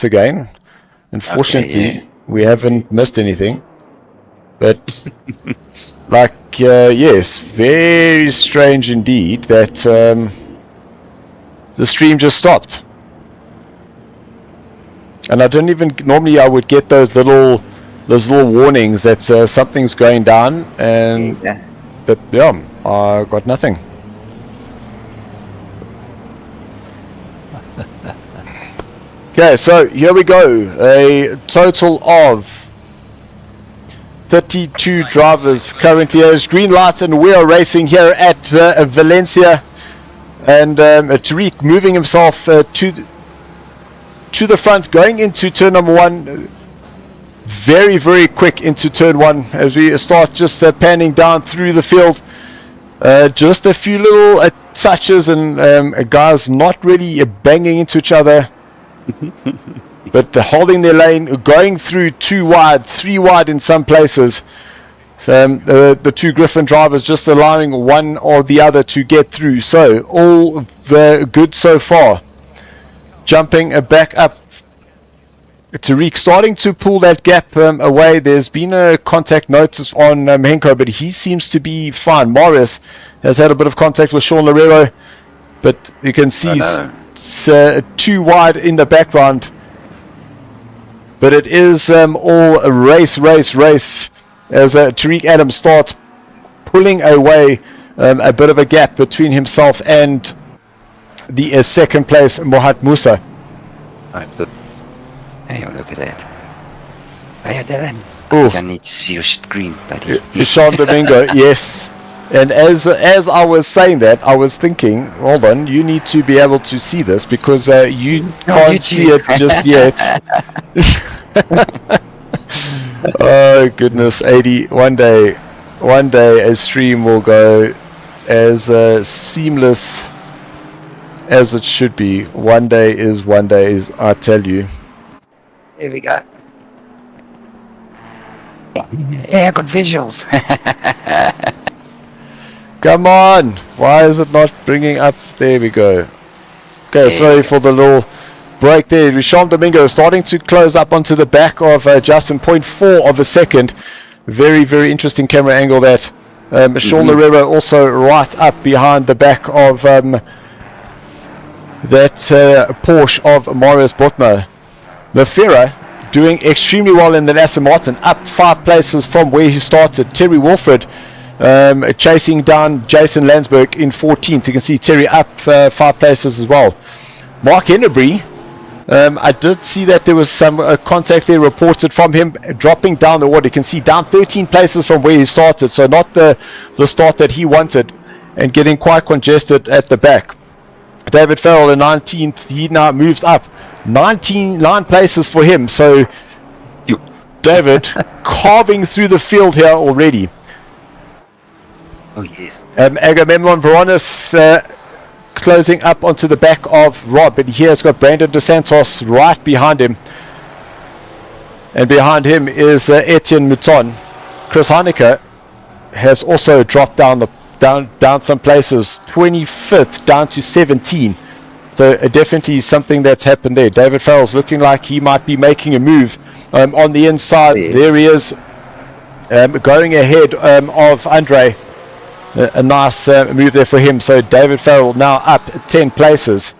once again. Unfortunately, we haven't missed anything. But, like, yes, very strange indeed that the stream just stopped. And I don't even, normally I would get those little warnings that something's going down, and but yeah, I got nothing. Okay, so here we go. A total of 32 drivers currently as green lights, and we are racing here at Valencia. And Tariq moving himself to the front, going into turn number 1. Very, very quick into turn 1 as we start just panning down through the field. Just a few little touches, and guys not really banging into each other. But holding their lane, going through 2 wide, 3 wide in some places. The 2 Griffin drivers just allowing one or the other to get through. So all good so far. Jumping back up. Tariq starting to pull that gap away. There's been a contact notice on Henko, but he seems to be fine. Marius has had a bit of contact with Sean Lerero, but you can see it's 2 wide in the background. But it is all a race as Tariq Adams starts pulling away a bit of a gap between himself and the second place Mohat Musa. Hey, look at that. Hey, Dylan. Oof. I need to see your screen, buddy. Sean Domingo, yes. And as I was saying that, I was thinking, hold on, you need to be able to see this because you can't see it just yet. Oh goodness, 80. One day a stream will go as seamless as it should be. One day is, I tell you. Here we go. Yeah, I got visuals. Come on! Why is it not bringing up? There we go. Okay, sorry for the little break there. Risham Domingo starting to close up onto the back of Justin. 0.4 of a second. Very, very interesting camera angle that. Sean Lerero also right up behind the back of that Porsche of Marius Botma. Mafira doing extremely well in the Aston Martin, up 5 places from where he started. Terry Wilfred chasing down Jason Landsberg in 14th. You can see Terry up 5 places as well. Mark Hennebury, I did see that there was some contact there reported from him dropping down the order. You can see down 13 places from where he started, so not the start that he wanted, and getting quite congested at the back. David Farrell in 19th, he now moves up 9 places for him. So David carving through the field here already. Oh yes. Agamemnon Veronis closing up onto the back of Rob, and here has got Brandon DeSantos right behind him, and behind him is Etienne Mouton. Chris Heineke has also dropped down some places, 25th down to 17. So definitely something that's happened there. David Farrell's looking like he might be making a move on the inside. There he is, going ahead of Andre. A nice move there for him. So David Farrell now up 10 places.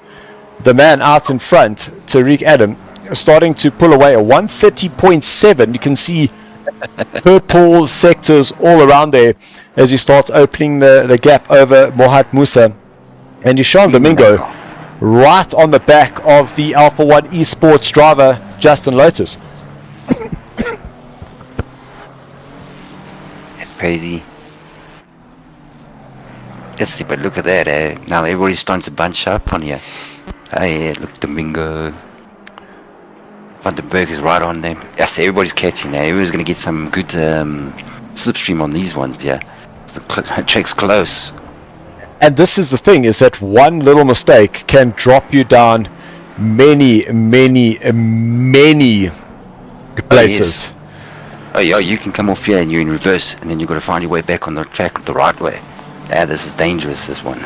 The man out in front, Tariq Adam, starting to pull away a 130.7. You can see purple sectors all around there as he starts opening the gap over Mohat Musa. And Ishan Domingo right on the back of the Alpha 1 Esports driver, Justin Lotus. That's crazy. But look at that, now everybody's starting to bunch up on here. Hey, look, Domingo. Vandenberg is right on them. Yes, everybody's catching now. Everyone's going to get some good slipstream on these ones, yeah. The track's close. And this is the thing, is that one little mistake can drop you down many places. Oh yeah, you can come off here and you're in reverse, and then you've got to find your way back on the track the right way. Yeah, this is dangerous, this one.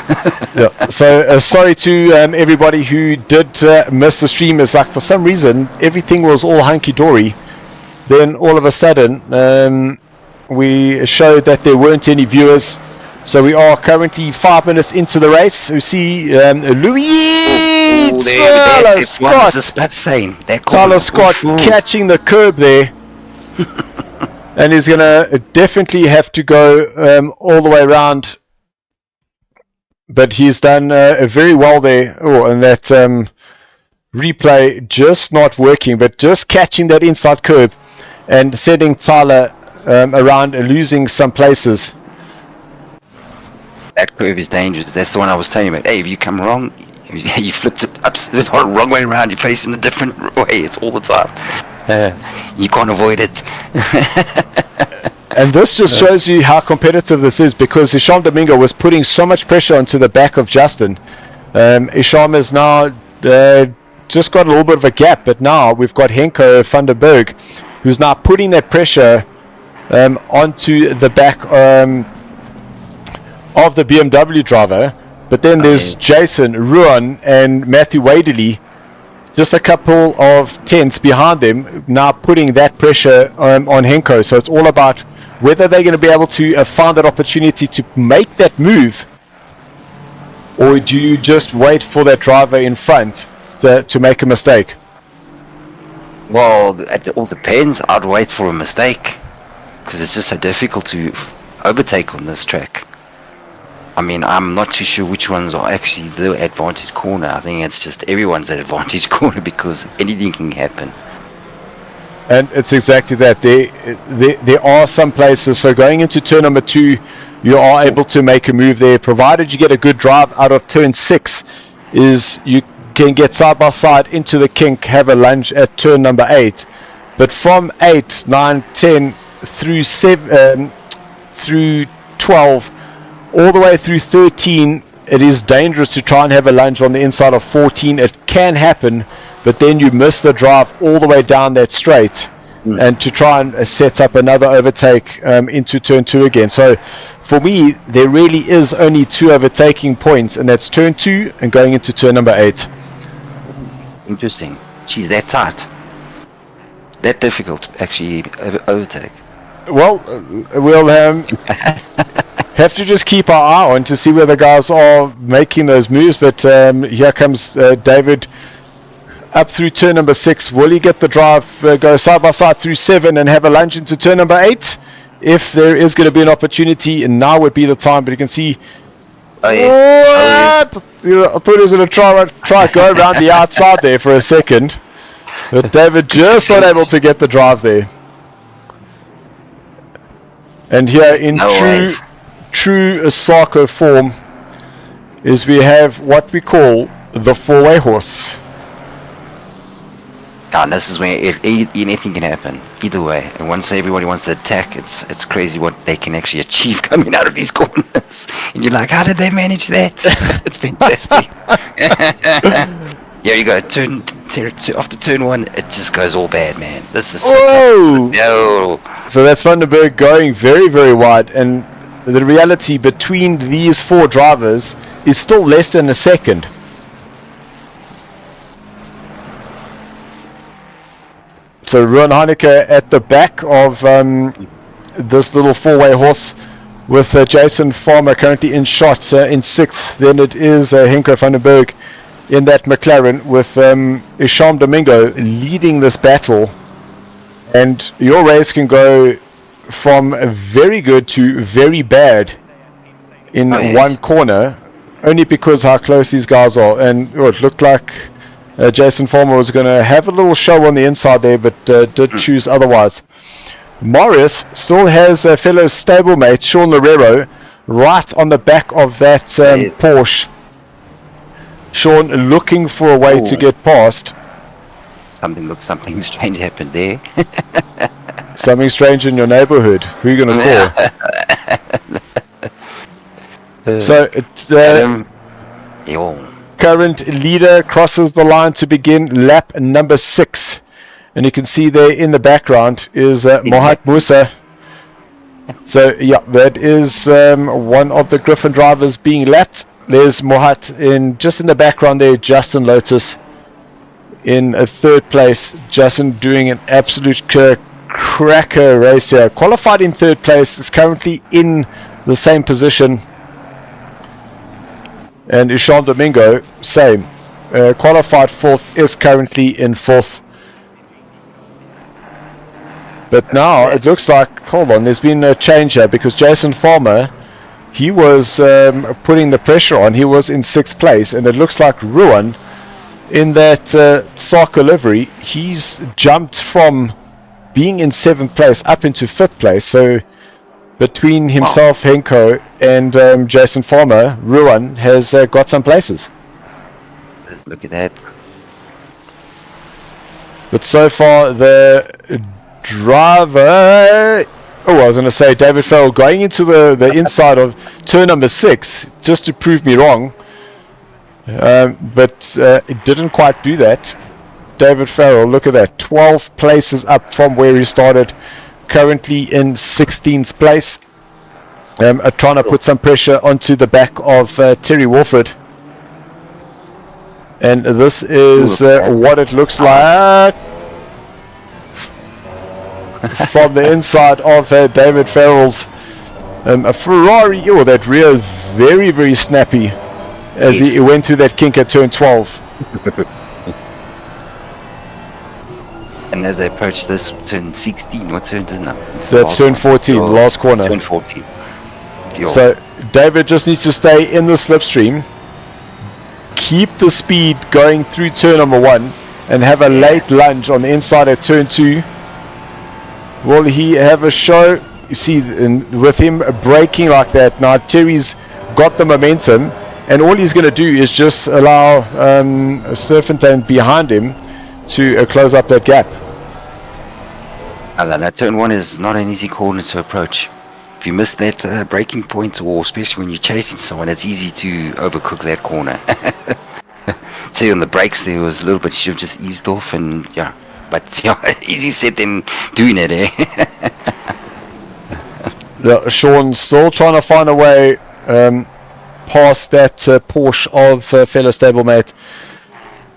Yeah. So sorry to everybody who did miss the stream. It's like for some reason everything was all hunky-dory. Then all of a sudden we showed that there weren't any viewers. So we are currently 5 minutes into the race. We see Louis Tyler Scott catching the curb there. And he's going to definitely have to go all the way around. But he's done very well there. Oh, and that replay just not working, but just catching that inside curb and sending Tyler around and losing some places. That curve is dangerous. That's the one I was telling you about. Hey, if you come wrong, you flipped it up the wrong way around. You're facing the different way. It's all the time. You can't avoid it. And this just shows you how competitive this is, because Isham Domingo was putting so much pressure onto the back of Justin. Isham has now just got a little bit of a gap, but now we've got Henko van der Berg, who's now putting that pressure onto the back of the BMW driver. But then there's Jason, Ruan, and Matthew Wadeley, just a couple of tenths behind them, now putting that pressure on Henko. So it's all about whether they're going to be able to find that opportunity to make that move, or do you just wait for that driver in front to make a mistake? Well, it all depends. I'd wait for a mistake, because it's just so difficult to overtake on this track. I mean, I'm not too sure which ones are actually the advantage corner. I think it's just everyone's an advantage corner, because anything can happen. And it's exactly that. There are some places. So going into turn number 2, you are able to make a move there, provided you get a good drive out of turn 6. Is you can get side by side into the kink, have a lunge at turn number 8. But from 8, 9, 10 through 7 through 12, all the way through 13, it is dangerous to try and have a lunge on the inside of 14. It can happen, but then you miss the drive all the way down that straight, and to try and set up another overtake into turn 2 again. So for me, there really is only 2 overtaking points, and that's turn 2 and going into turn number 8. Interesting. Geez, that tight. That difficult to actually overtake. Well, we'll have to just keep our eye on to see where the guys are making those moves. But here comes David up through turn number 6. Will he get the drive, go side by side through 7 and have a lunge into turn number 8? If there is going to be an opportunity, and now would be the time. But you can see, oh, yes. What? I thought he was going to try go around the outside there for a second, but David just not able to get the drive there. And here in true SARCO form is we have what we call the 4-way horse. And this is where anything can happen, either way. And once everybody wants to attack, it's crazy what they can actually achieve coming out of these corners. And you're like, how did they manage that? It's fantastic. Here you go, after turn 1, it just goes all bad, man. This is so tough. No. So that's Van der Berg going very, very wide, and the reality between these 4 drivers is still less than a second. So Ruan Heineke at the back of this little 4-way horse, with Jason Farmer currently in shot in 6th. Then it is Henko van der Berg in that McLaren, with Isham Domingo leading this battle. And your race can go from very good to very bad in one corner, only because how close these guys are. And it looked like Jason Farmer was going to have a little show on the inside there, but did choose otherwise. Morris still has a fellow stablemate, Sean Lorero, right on the back of that Porsche. Sean looking for a way to get past. Something strange happened there. Something strange in your neighborhood. Who are you going to call? So it's current leader crosses the line to begin lap number 6. And you can see there in the background is Mohat Musa. So yeah, that is one of the Griffin drivers being lapped. There's Mohat just in the background there. Justin Lotus in a third place. Justin doing an absolute cracker race here. Qualified in third place, is currently in the same position. And Isham Domingo, same. Qualified fourth, is currently in fourth. But now it looks like, hold on, there's been a change here because Jason Farmer, he was putting the pressure on. He was in sixth place, and it looks like Ruan in that SARCO livery, he's jumped from being in seventh place up into fifth place. So between himself, Henko, and Jason Farmer, Ruan has got some places. Let's look at that. But so far, the driver, I was going to say David Farrell going into the inside of turn number 6 just to prove me wrong, but it didn't quite do that. David Farrell, look at that, 12 places up from where he started, currently in 16th place, trying to put some pressure onto the back of Terry Wolford. And this is what it looks like from the inside of David Farrell's a Ferrari. Oh, that rear very, very snappy as he went through that kink at turn 12. And as they approach this turn 16, what turn is it now? So that's turn 14, the last corner. Turn 14. So David just needs to stay in the slipstream, keep the speed going through turn number 1, and have a late lunge on the inside at turn 2. Will he have a show? You see, with him braking like that, now Terry's got the momentum, and all he's going to do is just allow Surfington behind him to close up that gap. That turn 1 is not an easy corner to approach. If you miss that braking point, or especially when you're chasing someone, it's easy to overcook that corner. See, on the brakes there was a little bit, should have just eased off, and yeah. But yeah, easy said than doing it, eh? Yeah, Sean's still trying to find a way past that Porsche of fellow stablemate.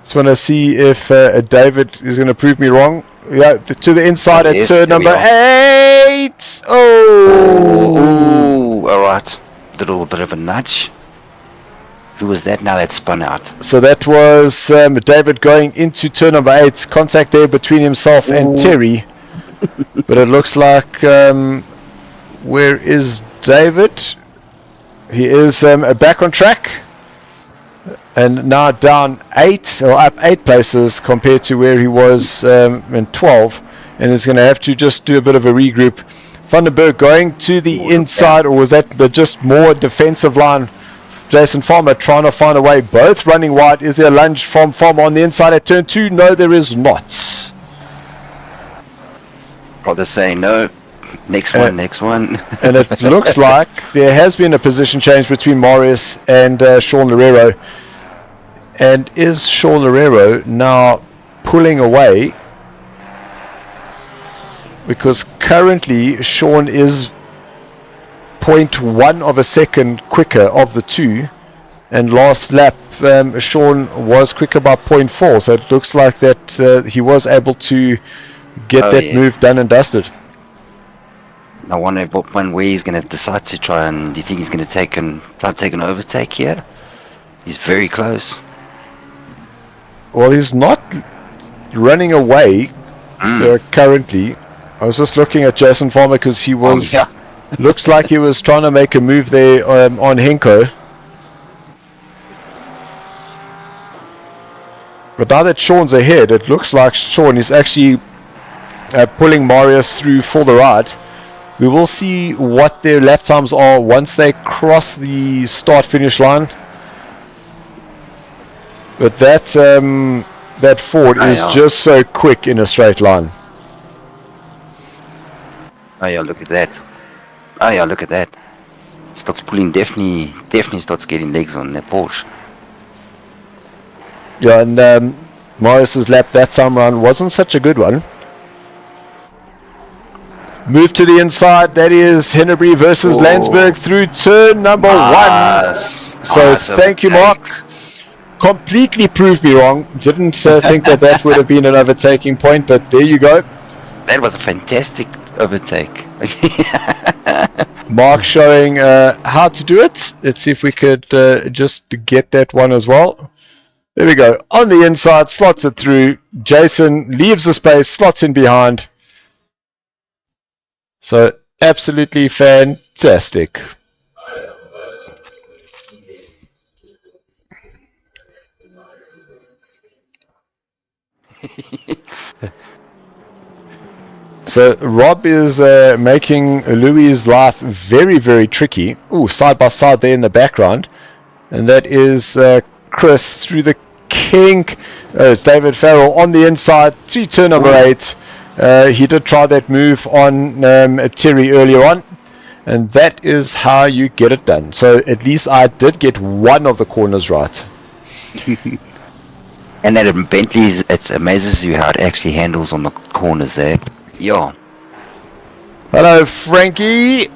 Just want to see if David is going to prove me wrong. Yeah, to the inside at turn number 8. Oh, all right. Little bit of a nudge. Who was that now that spun out? So that was David going into turn number 8. Contact there between himself and Terry. But it looks like, where is David? He is back on track. And now down 8, or up 8 places compared to where he was in 12. And is going to have to just do a bit of a regroup. Vandenberg going to the inside, or was that just more defensive line? Jason Farmer trying to find a way, both running wide. Is there a lunge from Farmer on the inside at turn 2? No, there is not. Rather say no. Next one. And it looks like there has been a position change between Marius and Sean Loureiro. And is Sean Loureiro now pulling away? Because currently Sean is 0.1 of a second quicker of the two, and last lap Sean was quicker by 0.4, so it looks like that he was able to get that move done and dusted. I wonder where he's going to decide to try, and do you think he's going to try to take an overtake here? He's very close. Well, he's not running away currently. I was just looking at Jason Farmer because he was looks like he was trying to make a move there on Henko. But now that Sean's ahead, it looks like Sean is actually pulling Marius through for the ride. We will see what their lap times are once they cross the start-finish line. But that Ford is just so quick in a straight line. Oh yeah, look at that. Starts pulling, definitely starts getting legs on that Porsche. Yeah, and Marius's lap that time round wasn't such a good one. Move to the inside. That is Hennebree versus Landsberg through turn number 1. So thank you, Mark. Completely proved me wrong. Didn't think that would have been an overtaking point, but there you go. That was a fantastic overtake. Mark showing how to do it. Let's see if we could just get that one as well. There we go. On the inside, slots it through. Jason leaves the space, slots in behind. So absolutely fantastic. So Rob is making Louis' life very, very tricky. Ooh, side by side there in the background. And that is Chris through the kink. It's David Farrell on the inside to turn number 8. He did try that move on Terry earlier on. And that is how you get it done. So at least I did get one of the corners right. And that Bentley's, it amazes you how it actually handles on the corners there. Yeah. Hello, Frankie.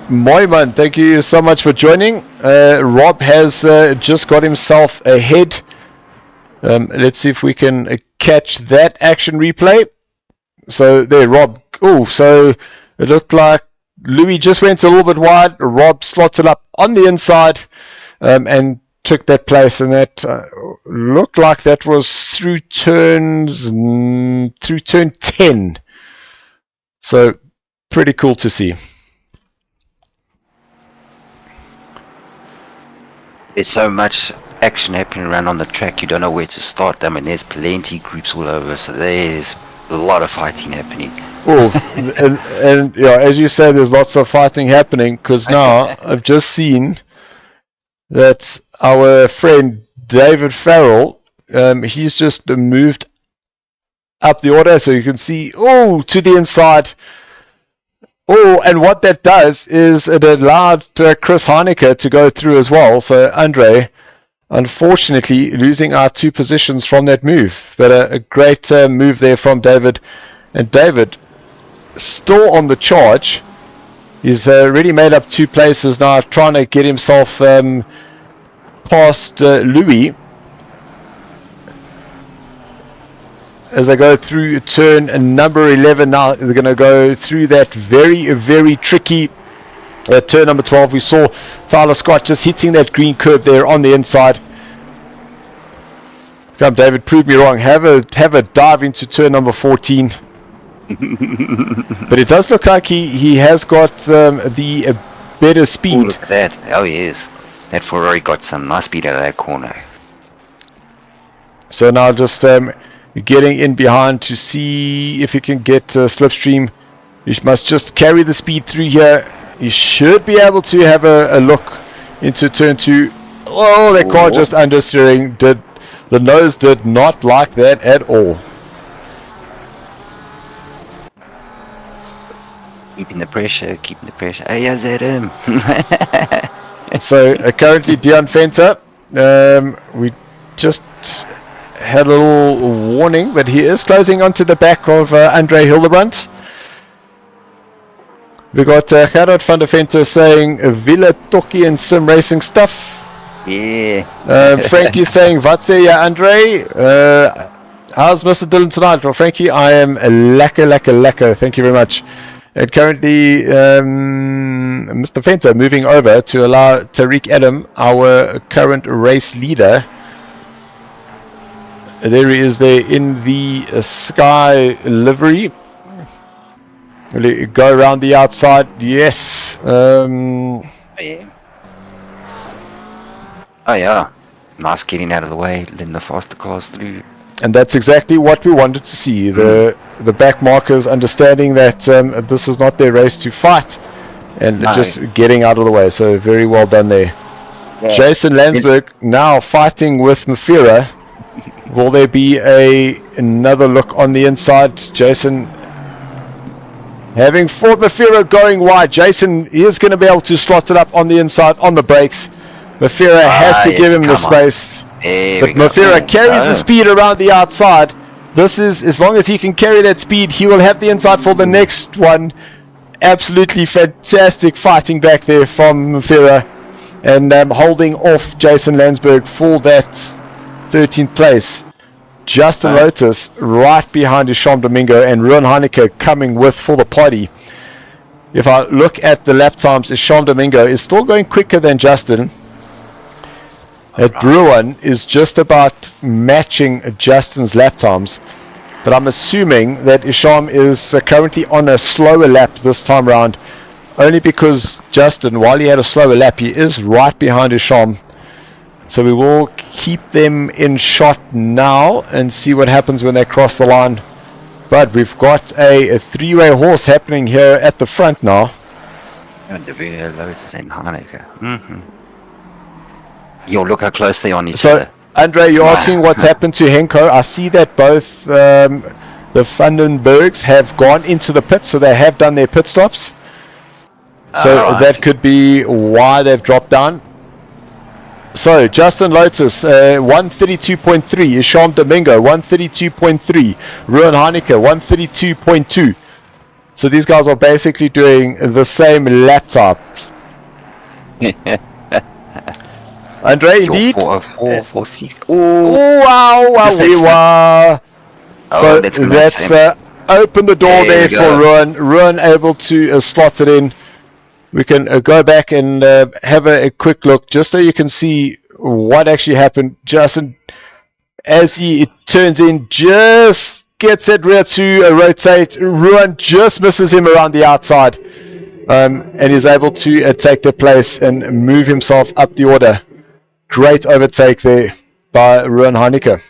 Moiman, thank you so much for joining. Rob has just got himself ahead. Let's see if we can catch that action replay. So there, Rob. Oh, so it looked like Louis just went a little bit wide. Rob slots it up on the inside and took that place, and that looked like that was through turn 10. So pretty cool to see. There's so much action happening around on the track, you don't know where to start. I mean, there's plenty groups all over, so there's a lot of fighting happening. Oh, and yeah, as you say, there's lots of fighting happening, because now I've just seen that our friend David Farrell, he's just moved up the order, so you can see, oh, to the inside. Oh, and what that does is it allowed Chris Heineke to go through as well. So Andre, unfortunately, losing our 2 positions from that move. But a great move there from David. And David, still on the charge. He's already made up 2 places now, trying to get himself past Louis. As I go through turn number 11 now, they're going to go through that very, very tricky turn number 12. We saw Tyler Scott just hitting that green curb there on the inside. Come, David, prove me wrong. Have a dive into turn number 14. But it does look like he has got the better speed. Ooh, look at that. Oh, he is. That Ferrari got some nice speed out of that corner. So now just getting in behind to see if he can get slipstream. He must just carry the speed through here. He should be able to have a look into turn 2. Oh, that car just understeering. The nose did not like that at all. Keeping the pressure. Hey, is that him? So currently Dion Fenter, we just had a little warning, but he is closing onto the back of Andre Hildebrand. We got Gerard van der Venter saying Villa Toki and sim racing stuff. Yeah. Frankie saying Wat say ya, Andre? How's Mr. Dillon tonight? Well, Frankie, I am lekker. Thank you very much. And currently Mr. Fenter moving over to allow Tariq Adam, our current race leader. There he is there in the Sky livery. Will go around the outside? Yes. Oh yeah. Nice getting out of the way, letting the faster cars through. And that's exactly what we wanted to see. The back markers understanding that this is not their race to fight, and just getting out of the way. So very well done there. Yeah. Jason Landsberg now fighting with Mafira. Will there be another look on the inside? Jason having fought Mafira going wide. Jason is going to be able to slot it up on the inside on the brakes. Mafira has to give him the space. But Mafira carries the speed around the outside. This is, as long as he can carry that speed, he will have the inside for the next one. Absolutely fantastic fighting back there from Ferrer, and holding off Jason Landsberg for that 13th place. Justin Lotus right behind Isham Domingo, and Ruan Heineke coming with for the party. If I look at the lap times, Isham Domingo is still going quicker than Justin. Ruan is just about matching Justin's lap times. But I'm assuming that Isham is currently on a slower lap this time round, only because Justin, while he had a slower lap, he is right behind Isham. So we will keep them in shot now and see what happens when they cross the line. But we've got a three-way horse happening here at the front now. Yo, look how close they are on each other. Andre, you're asking what's happened to Henko. I see that both the Vandenbergs have gone into the pit, so they have done their pit stops. So that could be why they've dropped down. So Justin Lotus, 132.3. Isham Domingo, 132.3. Ruan Heineke, 132.2. So these guys are basically doing the same lap times. Andre, indeed. 4.6. Oh, wow, we were. So that's open the door there for Ruan. Ruan able to slot it in. We can go back and have a quick look, just so you can see what actually happened. Justin, as he turns in, just gets that rear to rotate. Ruan just misses him around the outside, and is able to take the place and move himself up the order. Great overtake there by Ruan Heineke.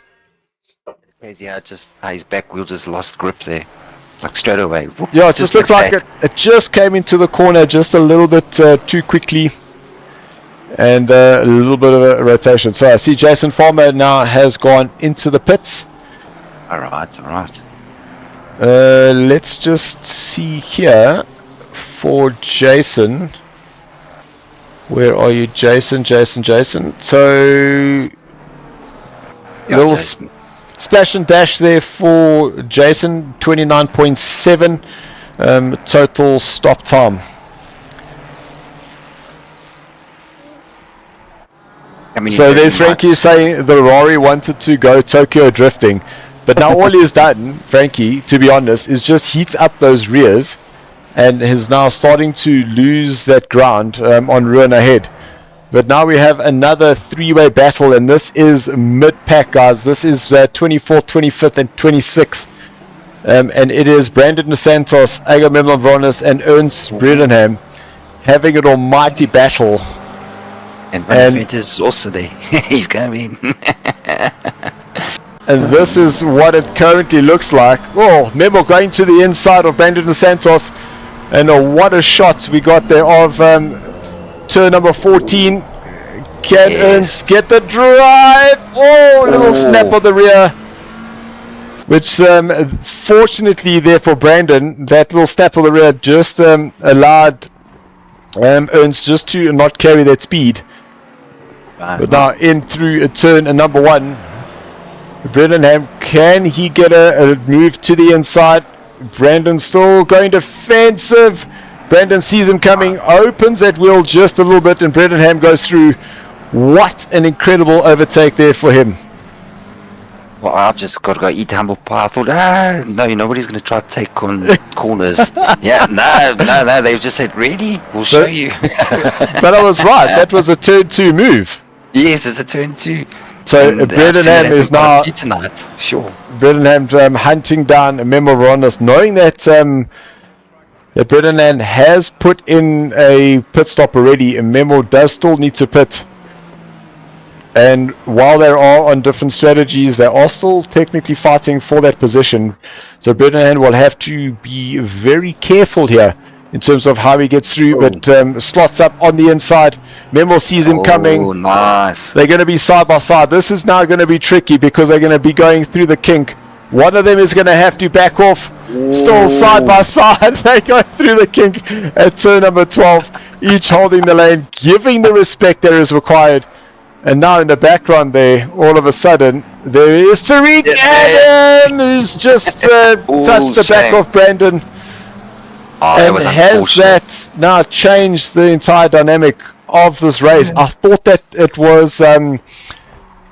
Crazy how his back wheel just lost grip there. Like straight away. Whoop, yeah, it just looks like it just came into the corner just a little bit too quickly. And a little bit of a rotation. So I see Jason Farmer now has gone into the pits. Alright. Let's just see here for Jason. Where are you, Jason? So, little splash and dash there for Jason, 29.7 total stop time. So there's Frankie saying the Rari wanted to go Tokyo drifting, but now all he's done, Frankie, to be honest, is just heat up those rears, and is now starting to lose that ground on Ruan ahead. But now we have another three-way battle, and this is mid-pack, guys. This is 24th, 25th, and 26th. And it is Brandon Santos, Agamemnon Vronis, and Ernst Bredenham having an almighty battle. And Van Vent is also there. He's coming. And this is what it currently looks like. Oh, Memo going to the inside of Brandon Santos. And what a shot we got there of turn number 14. Can Ernst get the drive? Oh, little snap of the rear. Which, fortunately there for Brandon, that little snap of the rear just allowed Ernst just to not carry that speed. But now in through turn number 1. Bredenham, can he get a move to the inside? Brandon still going defensive. Brandon sees him coming, opens that wheel just a little bit, and Bredenham goes through. What an incredible overtake there for him. Well, I've just got to go eat humble pie. I thought, no, nobody's going to try to take on corners. Yeah, no, they've just said, really? We'll show you. But I was right. That was a turn 2 move. Yes, it's a turn 2. So Bredenham is now tonight. Sure. Bredenham hunting down Memo Veronis, knowing that that Bredenham has put in a pit stop already, and Memo does still need to pit. And while they are on different strategies, they are still technically fighting for that position. So Bredenham will have to be very careful here in terms of how he gets through, but slots up on the inside. Memo sees him coming. Oh, nice. They're going to be side by side. This is now going to be tricky because they're going to be going through the kink. One of them is going to have to back off. Still side by side. They go through the kink at turn number 12. Each holding the lane, giving the respect that is required. And now in the background there, all of a sudden, there is Tariq Adam, who's just touched the back of Brandon. And has that now changed the entire dynamic of this race? I thought that it was Van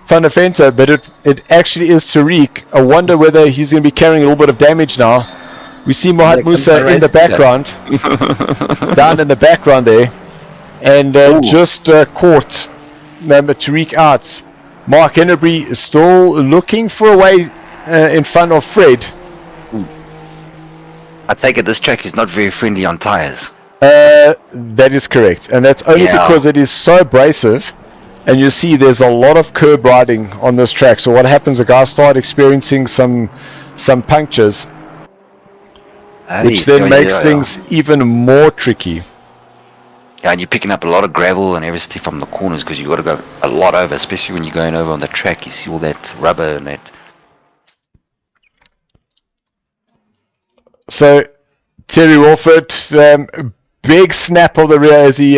der Venter, but it actually is Tariq. I wonder whether he's going to be carrying a little bit of damage now. We see Mohamed Musa in the background, down in the background there, and just caught Tariq out. Mark Hennebury is still looking for a way in front of Fred. I take it this track is not very friendly on tires. That is correct, and that's only because it is so abrasive, and you see there's a lot of curb riding on this track. So what happens, the guys start experiencing some punctures, which then makes things even more tricky. Yeah, and you're picking up a lot of gravel and everything from the corners because you've got to go a lot over, especially when you're going over on the track. You see all that rubber and that. So Terry Wolford, big snap of the rear as he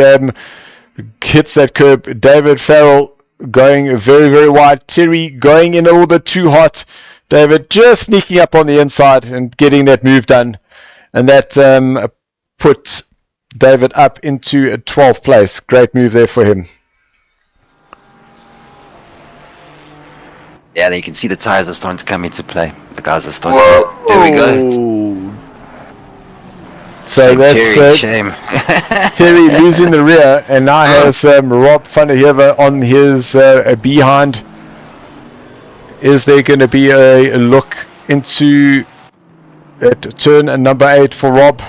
hits that curb. David Farrell going very, very wide. Terry going in a little bit too hot. David just sneaking up on the inside and getting that move done. And that put David up into 12th place. Great move there for him. Yeah, you can see the tires are starting to come into play. The guys are starting to... There we go. So that's shame. Terry losing the rear, and now has Rob van der Heever on his behind. Is there going to be a look into turn number 8 for Rob?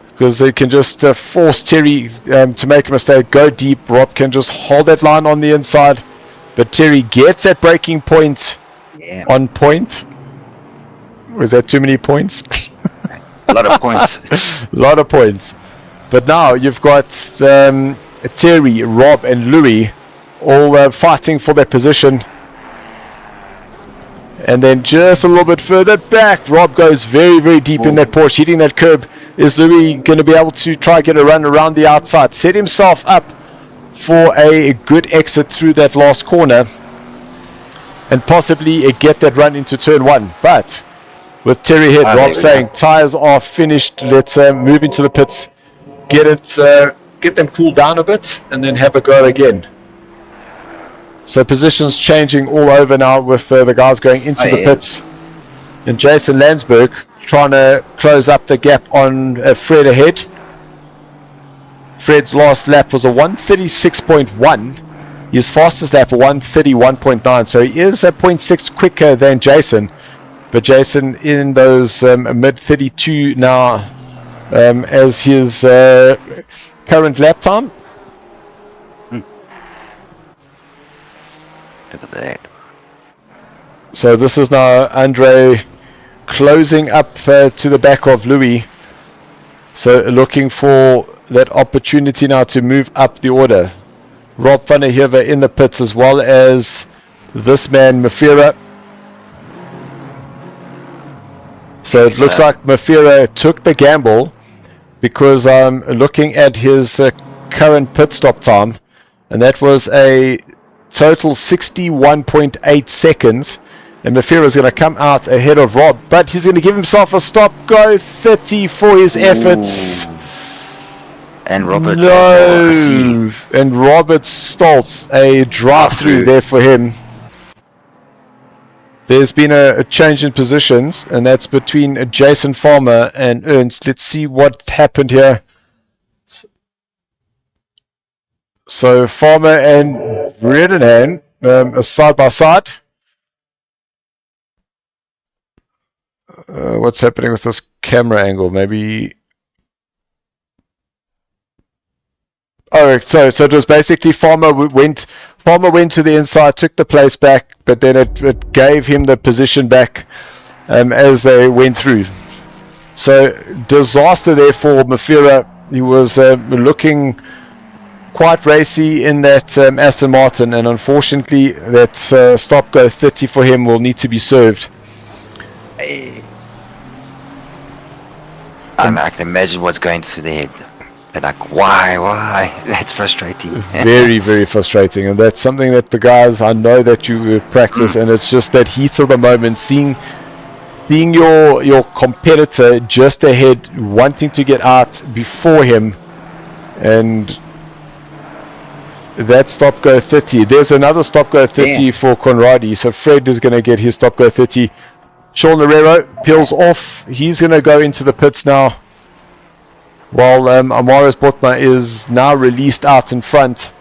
Because they can just force Terry to make a mistake, go deep. Rob can just hold that line on the inside, but Terry gets that braking point on point. Was that too many points? A lot of points. A lot of points. But now you've got Terry, Rob, and Louis all fighting for their position. And then just a little bit further back, Rob goes very, very deep in that Porsche, hitting that curb. Is Louis going to be able to try get a run around the outside, set himself up for a good exit through that last corner, and possibly get that run into turn 1? But with Terry Head, Rob saying tires are finished, let's move into the pits, get them cooled down a bit, and then have a go again. So positions changing all over now with the guys going into the pits. And Jason Landsberg trying to close up the gap on Fred ahead. Fred's last lap was a 1:36.1. His fastest lap a 1:31.9. So he is a 0.6 quicker than Jason. But Jason in those mid-32 now as his current lap time. Look at that. So this is now Andre closing up to the back of Louis. So looking for that opportunity now to move up the order. Rob van der Heever in the pits, as well as this man Mafira. So it looks like Mafira took the gamble, because I'm looking at his current pit stop time, and that was a total 61.8 seconds. And Mafira is going to come out ahead of Rob, but he's going to give himself a stop go 30 for his efforts. And Robert, and Robert Stoltz, a drive-through there for him. There's been a change in positions, and that's between Jason Farmer and Ernst. Let's see what happened here. So Farmer and Bredenhan are side by side. What's happening with this camera angle? Maybe. Oh, so it was basically Farmer went to the inside, took the place back, but then it gave him the position back as they went through. So disaster there for Mafira. He was looking quite racy in that Aston Martin, and unfortunately that stop go 30 for him will need to be served. I can imagine what's going through their head. They're like, why? That's frustrating. Very, very frustrating, and that's something that the guys, I know that you practice, and it's just that heat of the moment, seeing your competitor just ahead, wanting to get out before him, and that stop go 30. There's another stop go 30 for Conradi, so Fred is going to get his stop go 30. Sean Herrero peels off. He's going to go into the pits now, while Amaris Botma is now released out in front.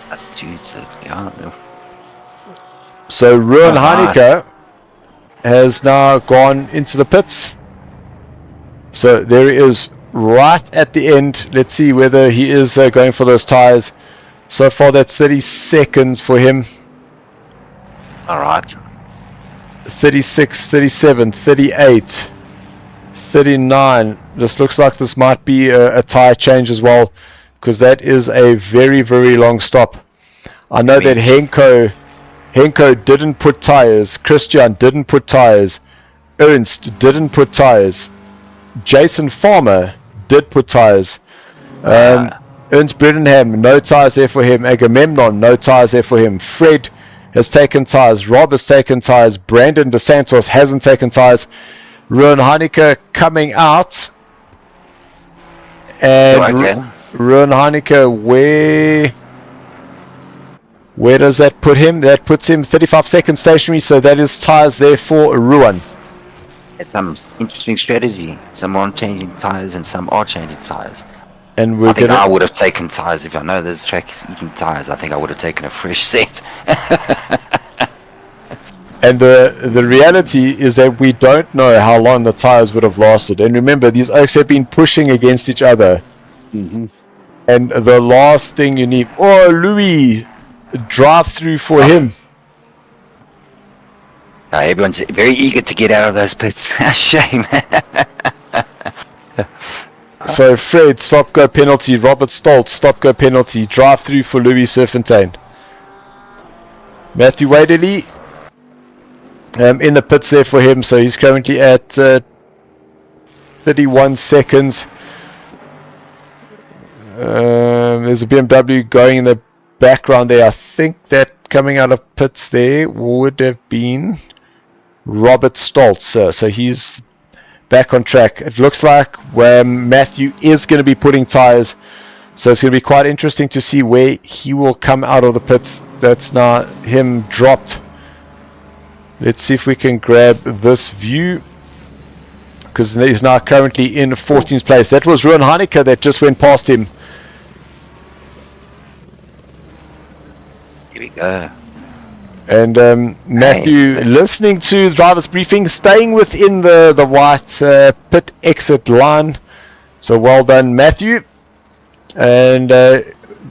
That's dudes. Yeah. So Ruan Heineke has now gone into the pits. So there he is right at the end. Let's see whether he is going for those tires. So far that's 30 seconds for him. Alright. 36, 37, 38, 39. This looks like this might be a tire change as well, because that is a very, very long stop. I know that Henko didn't put tires, Christian didn't put tires, Ernst didn't put tires, Jason Farmer did put tires, Ernst Brenningham, no tires there for him, Agamemnon, no tires there for him, Fred has taken tires, Rob has taken tires, Brandon DeSantos hasn't taken tires, Ruan Heineke coming out, and Ruan Heineke, where does that put him? That puts him 35 seconds stationary, so that is tires there for Ruan. It's some interesting strategy. Some aren't changing tires and some are changing tires. And I think I would have taken tires if I know this track is eating tires. I think I would have taken a fresh set. And the reality is that we don't know how long the tires would have lasted. And remember, these oaks have been pushing against each other. Mm-hmm. And the last thing you need... Oh, Louis! Drive through for him. Everyone's very eager to get out of those pits. Shame. So Fred, stop go penalty. Robert Stoltz, stop go penalty. Drive through for Louis Serfontaine. Matthew Waderly in the pits there for him, so he's currently at 31 seconds. There's a BMW going in the background there. I think that coming out of pits there would have been Robert Stoltz, so he's back on track. It looks like Matthew is going to be putting tires, so it's going to be quite interesting to see where he will come out of the pits. That's now him dropped. Let's see if we can grab this view, because he's now currently in 14th place. That was Ruan Heineke that just went past him. Here we go. And Matthew, listening to the driver's briefing, staying within the white pit exit line. So well done, Matthew. And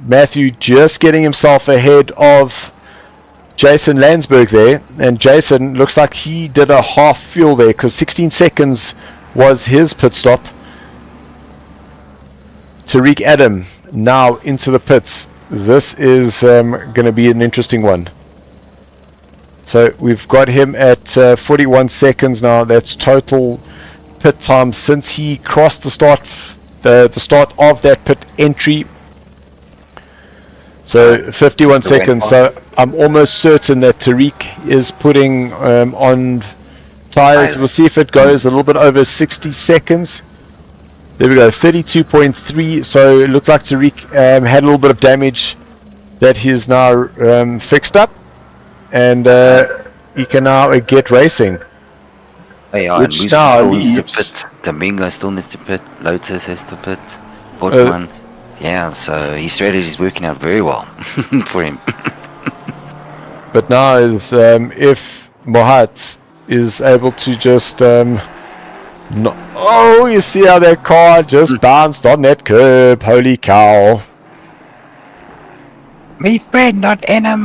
Matthew just getting himself ahead of Jason Landsberg there. And Jason looks like he did a half fuel there, because 16 seconds was his pit stop. Tariq Adam now into the pits. This is going to be an interesting one. So we've got him at 41 seconds now. That's total pit time since he crossed the start of that pit entry. So 51 seconds. So I'm almost certain that Tariq is putting on tires. We'll see if it goes a little bit over 60 seconds. There we go, 32.3. So it looks like Tariq had a little bit of damage that he's now fixed up. And he can now get racing. Which now leaves... Domingo still needs to pit. Lotus has to pit. Portman. Yeah, so his strategy is working out very well for him. But now is if Mohat is able to just... oh, you see how that car just bounced on that curb. Holy cow. Me friend, not enemy.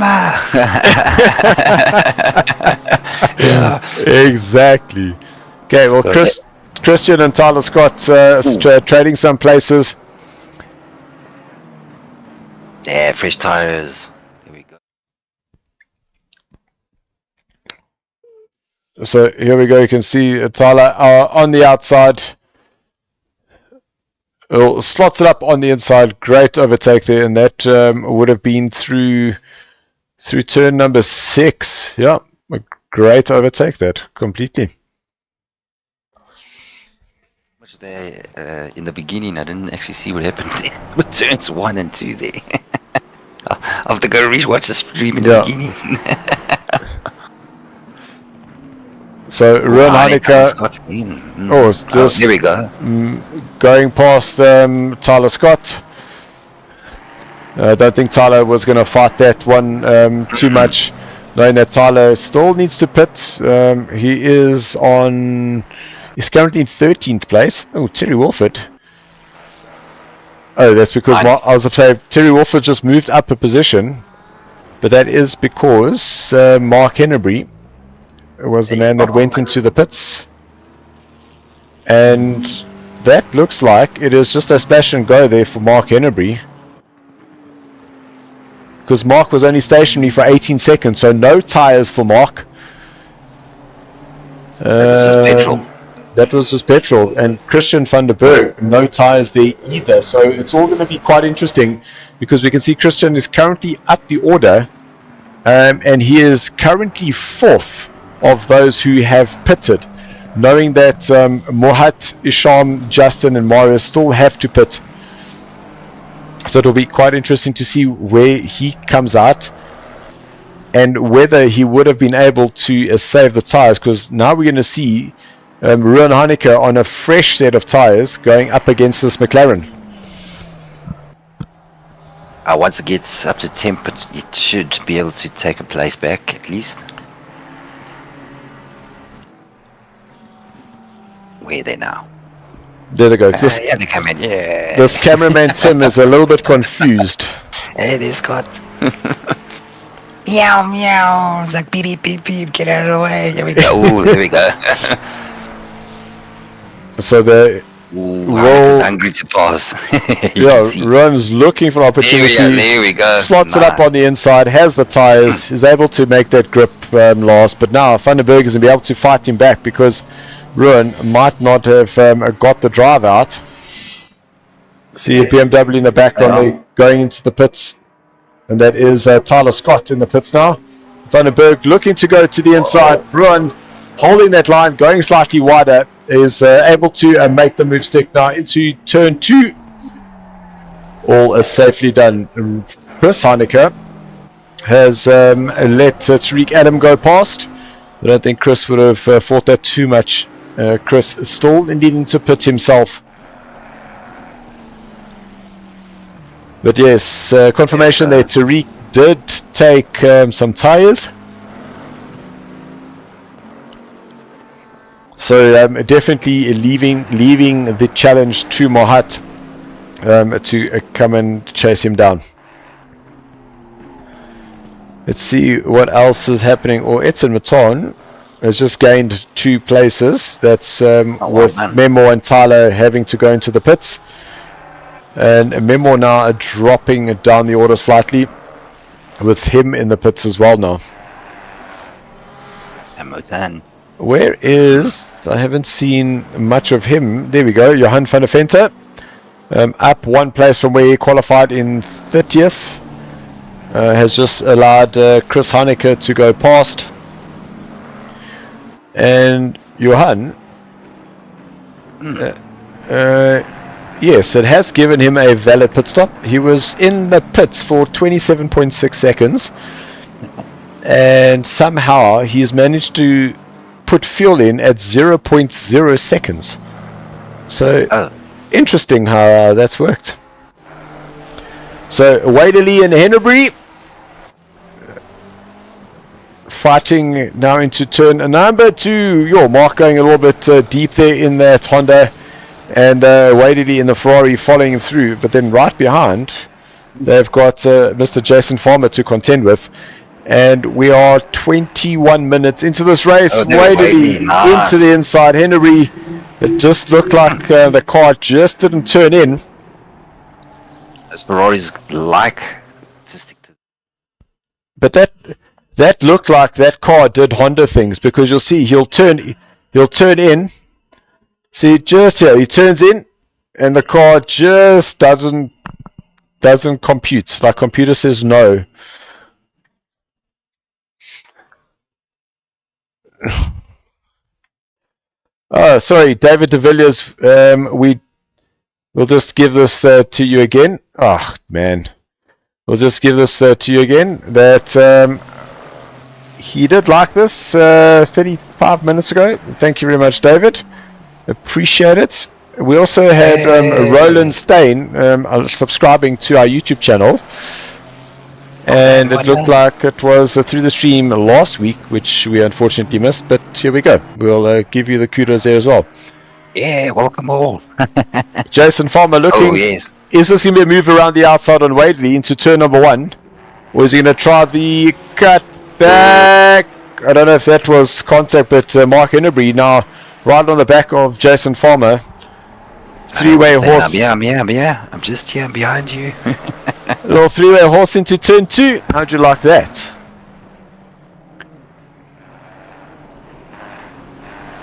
Yeah. Exactly. Okay, well, Christian and Tyler Scott trading some places. Yeah, fresh tires. Here we go. So here we go. You can see Tyler on the outside. slots it up on the inside. Great overtake there, and that would have been through turn number 6. Yeah, a great overtake that completely. There, in the beginning, I didn't actually see what happened there with turns 1 and 2 there. I have to go rewatch the stream in the beginning. So Ruan Heineke, there we go. Going past Tyler Scott. I don't think Tyler was going to fight that one too much, knowing that Tyler still needs to pit. He's currently in 13th place. Oh, Terry Wolford. Oh, that's because I was going to say Terry Wolford just moved up a position, but that is because Mark Hennebury was the man that went into the pits, and that looks like it is just a splash and go there for Mark Hennebury, because Mark was only stationary for 18 seconds, so no tires for Mark. That was just petrol. And Christian van der Berg, no tires there either. So it's all going to be quite interesting, because we can see Christian is currently up the order, and he is currently 4th of those who have pitted, knowing that Mohat, Isham, Justin and Marius still have to pit. So it'll be quite interesting to see where he comes out and whether he would have been able to save the tires, because now we're going to see Ruan Heineke on a fresh set of tires going up against this McLaren. Once it gets up to temp, it should be able to take a place back at least. Where are they now? There they go. Yeah, they come in. Yeah. This cameraman Tim is a little bit confused. Hey, they Scott. Meow meow. It's like beep beep beep beep. Get out of the way. There we go. Ooh, there we go. So the He's hungry to pass. Ruan's looking for opportunity. There we go. Slots it up on the inside, has the tires, is able to make that grip last. But now Van der Berg is going to be able to fight him back, because Ruan might not have got the drive out. See a BMW in the background going into the pits, and that is Tyler Scott in the pits now. Van der Berg looking to go to the inside. Ruan holding that line, going slightly wider, is able to make the move stick now into turn 2. All safely done. Chris Heineke has let Tariq Adam go past. I don't think Chris would have fought that too much. Chris still needing to pit himself. But yes, confirmation that Tariq did take some tires. So definitely leaving the challenge to Mohat to come and chase him down. Let's see what else is happening. Or Edson Maton has just gained 2 places. That's with Memo and Tyler having to go into the pits. And Memo now dropping down the order slightly, with him in the pits as well now. And Motan. Where is... I haven't seen much of him. There we go. Johan van der Venter. Up 1 place from where he qualified in 30th. Has just allowed Chris Heineke to go past. And Johan... yes, it has given him a valid pit stop. He was in the pits for 27.6 seconds. And somehow he's managed to put fuel in at 0.0 seconds. So interesting how that's worked. So Waderley and Hennebury fighting now into turn number 2. Your Mark going a little bit deep there in that Honda, and Waderley in the Ferrari following him through. But then right behind they've got Mr. Jason Farmer to contend with. And we are 21 minutes into this race. Waderley into the inside. Hennebury, it just looked like the car just didn't turn in. As Ferraris like to stick to. But that looked like that car did Honda things, because you'll see he'll turn in. See, just here, he turns in, and the car just doesn't compute. Like computer says no. Oh, sorry, David de Villiers. We'll just give this to you again. Oh man, we'll just give this to you again. That he did like this 35 minutes ago. Thank you very much, David. Appreciate it. We also had Roland Stain subscribing to our YouTube channel. And it looked like it was through the stream last week, which we unfortunately missed, but here we go. We'll give you the kudos there as well. Yeah, welcome all. Jason Farmer looking. Oh, yes. Is this going to be a move around the outside on Wadley into turn number 1? Or is he going to try the cut back? I don't know if that was contact, but Mark Hennebree now right on the back of Jason Farmer. Three-way horse. Yeah. I'm just here behind you. Little three-way horse into turn 2. How'd you like that?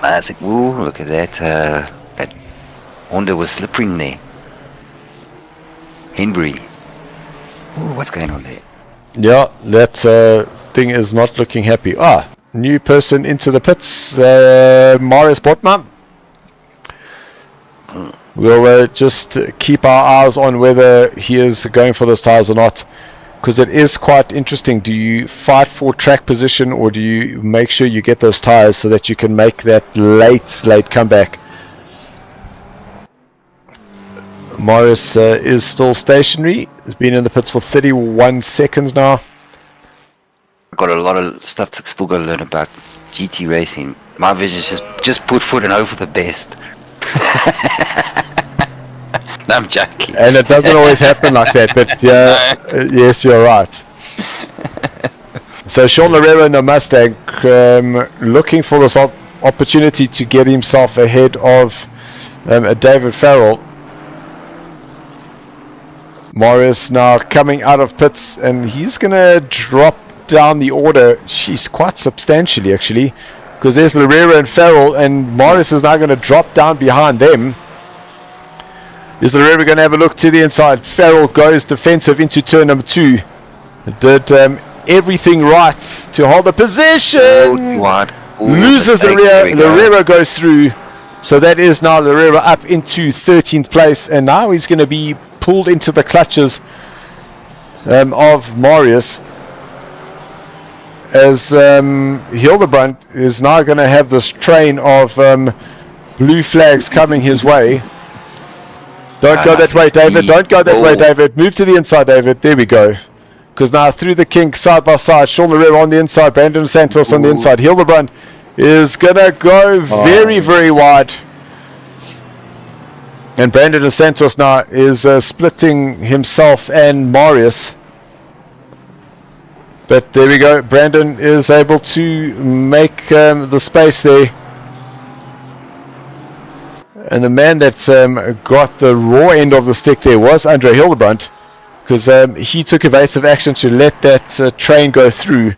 Isaac, woo, look at that. That Honda was slippery in there. Henry. Ooh, what's going on there? Yeah, that thing is not looking happy. New person into the pits. Marius Botman. We'll just keep our eyes on whether he is going for those tires or not, because it is quite interesting. Do you fight for track position, or do you make sure you get those tires so that you can make that late comeback? Morris is still stationary. He's been in the pits for 31 seconds now. I've got a lot of stuff to still got to learn about GT racing. My vision is just put foot and hope for the best. No, I'm joking. And it doesn't always happen like that, but yes, you're right. So Sean Lorero in the Mustang looking for this opportunity to get himself ahead of David Farrell. Morris now coming out of pits, and he's going to drop down the order. She's quite substantially, actually, because there's Lorero and Farrell, and Morris is now going to drop down behind them. Is Lorero going to have a look to the inside? Farrell goes defensive into turn number 2. Did everything right to hold the position. Loses the rear. Lorero goes through. So that is now Lorero up into 13th place, and now he's going to be pulled into the clutches of Marius, as Hildebrand is now going to have this train of blue flags coming his way. Don't go that way, David. Don't go that way, David. Move to the inside, David. There we go. Because now through the kink, side by side, Sean Lorero on the inside, Brandon Santos on the inside. Hildebrand is going to go very, very wide. And Brandon Santos now is splitting himself and Marius. But there we go. Brandon is able to make the space there. And the man that got the raw end of the stick there was Andre Hildebrand, because he took evasive action to let that train go through,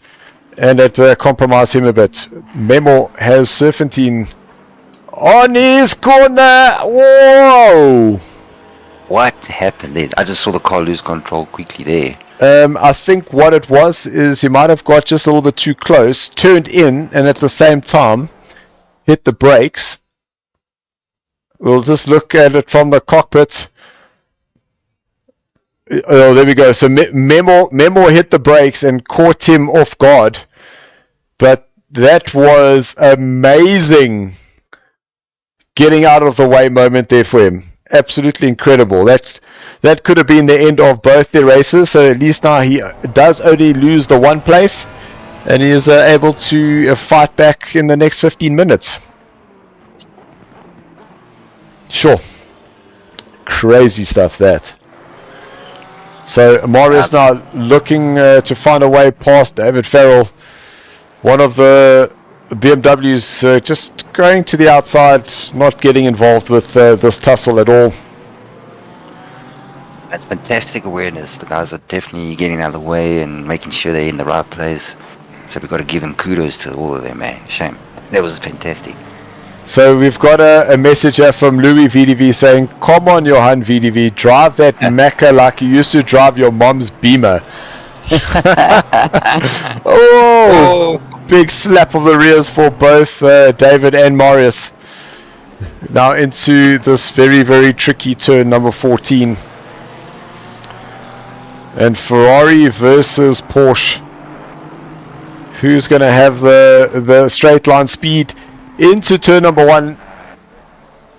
and it compromised him a bit. Memo has Serpentine on his corner. Whoa! What happened there? I just saw the car lose control quickly there. I think what it was is he might have got just a little bit too close, turned in, and at the same time hit the brakes. We'll just look at it from the cockpit. Oh, there we go. So Memo hit the brakes and caught him off guard. But that was amazing getting out of the way moment there for him. Absolutely incredible. That could have been the end of both their races. So at least now he does only lose the one place, and he is able to fight back in the next 15 minutes. Sure. Crazy stuff, that. So Marius now looking to find a way past David Farrell. One of the BMWs just going to the outside, not getting involved with this tussle at all. That's fantastic awareness. The guys are definitely getting out of the way and making sure they're in the right place. So we've got to give them kudos to all of them, man. Shame. That was fantastic. So we've got a message here from Louis VDV saying, come on, Johan VDV, drive that Macca like you used to drive your mom's Beamer. Oh, big slap of the rears for both David and Marius. Now into this very, very tricky turn, number 14. And Ferrari versus Porsche. Who's going to have the straight line speed into turn number 1?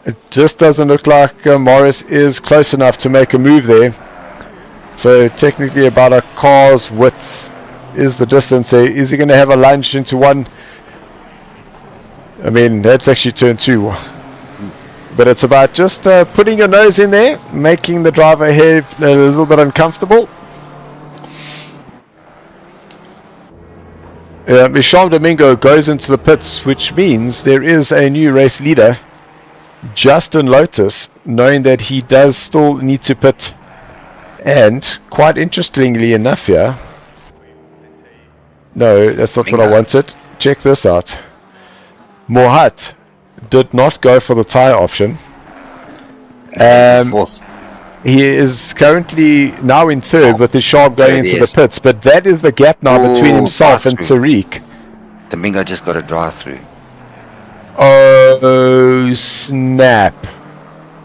It just doesn't look like Morris is close enough to make a move there. So technically about a car's width is the distance there. Is he going to have a lunge into one? I mean, that's actually turn 2. But it's about just putting your nose in there, making the driver ahead a little bit uncomfortable. Michel Domingo goes into the pits, which means there is a new race leader, Justin Lotus, knowing that he does still need to pit. And quite interestingly enough here, no, that's not what I wanted. Check this out. Mohat did not go for the tire option. He is currently now in third with his Sharp going into the pits, but that is the gap now between himself and Tariq. Domingo just got a drive through. Oh snap.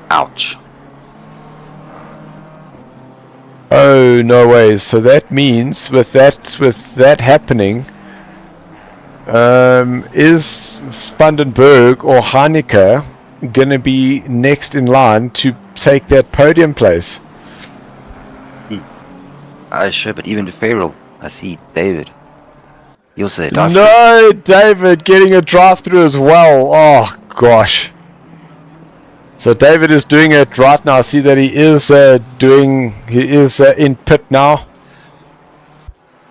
Ouch. Oh no way. So that means with that happening, is Vandenberg or Heineke gonna be next in line to take that podium place? Sure, but even the Farrell, I see David. You'll say no, David getting a drive through as well. Oh gosh. So David is doing it right now. I see that he is in pit now.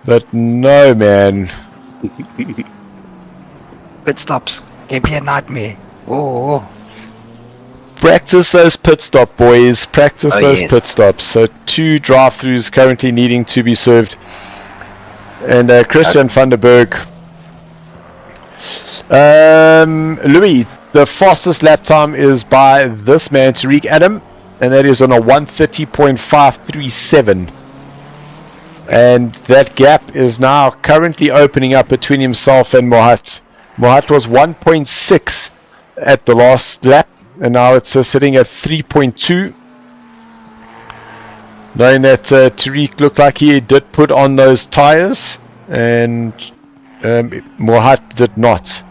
But no, man. Pit stops can be a nightmare. Oh. Practice those pit stop, boys. Practice those pit stops. So 2 drive-throughs currently needing to be served. And Christian Vandenberg. Louis, the fastest lap time is by this man, Tariq Adam. And that is on a 1:30.537. And that gap is now currently opening up between himself and Mohat. Mohat was 1.6 at the last lap. And now it's sitting at 3.2. Knowing that Tariq looked like he did put on those tires, and Mohat did not.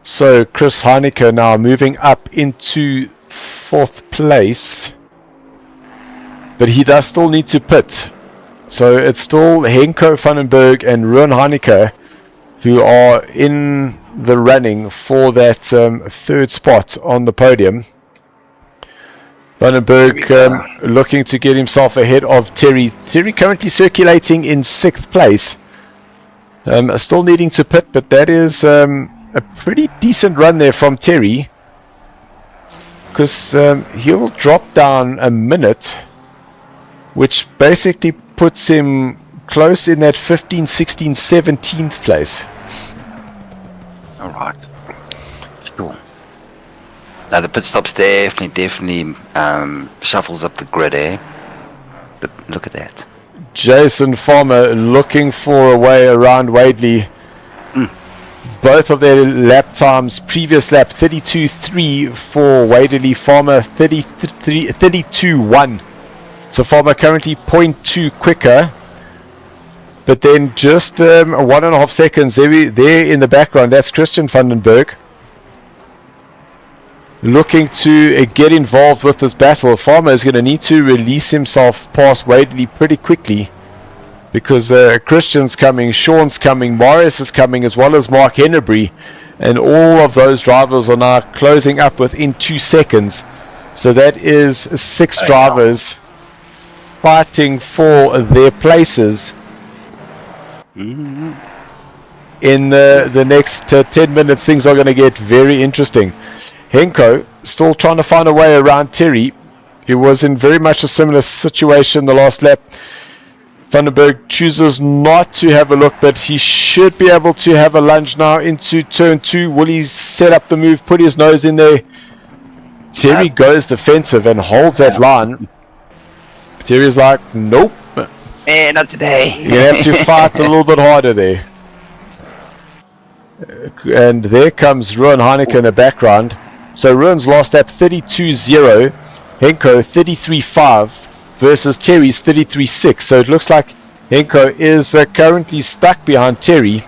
So Chris Heineke now moving up into 4th place. But he does still need to pit. So it's still Henko Vandenberg and Ruan Heineke who are in the running for that 3rd spot on the podium. Vandenberg looking to get himself ahead of Terry. Terry currently circulating in 6th place. Still needing to pit, but that is a pretty decent run there from Terry. Because he'll drop down a minute, which basically puts him close in that 15th, 16th, 17th place. Alright. Sure. Now the pit stops definitely shuffles up the grid, eh? But look at that. Jason Farmer looking for a way around Wadley. Both of their lap times, previous lap 32.3 for Wadley, Farmer 32.1. So Farmer currently 0.2 quicker. But then just 1.5 seconds there in the background, that's Christian Vandenberg. Looking to get involved with this battle. Farmer is going to need to release himself past Wadley pretty quickly. Because Christian's coming, Sean's coming, Morris is coming, as well as Mark Hennebury. And all of those drivers are now closing up within 2 seconds. So that is 6 drivers fighting for their places. In the next 10 minutes, things are going to get very interesting. Henko still trying to find a way around Terry. He was in very much a similar situation the last lap. Vandenberg chooses not to have a look, but he should be able to have a lunge now into turn 2. Will he set up the move, put his nose in there? Terry goes defensive and holds that line. Terry's like, nope. Not today. You have to fight a little bit harder there. And there comes Ruan Heineke in the background. So Ruan's last lap 32.0, Henko 33.5 versus Terry's 33.6. So it looks like Henko is currently stuck behind Terry.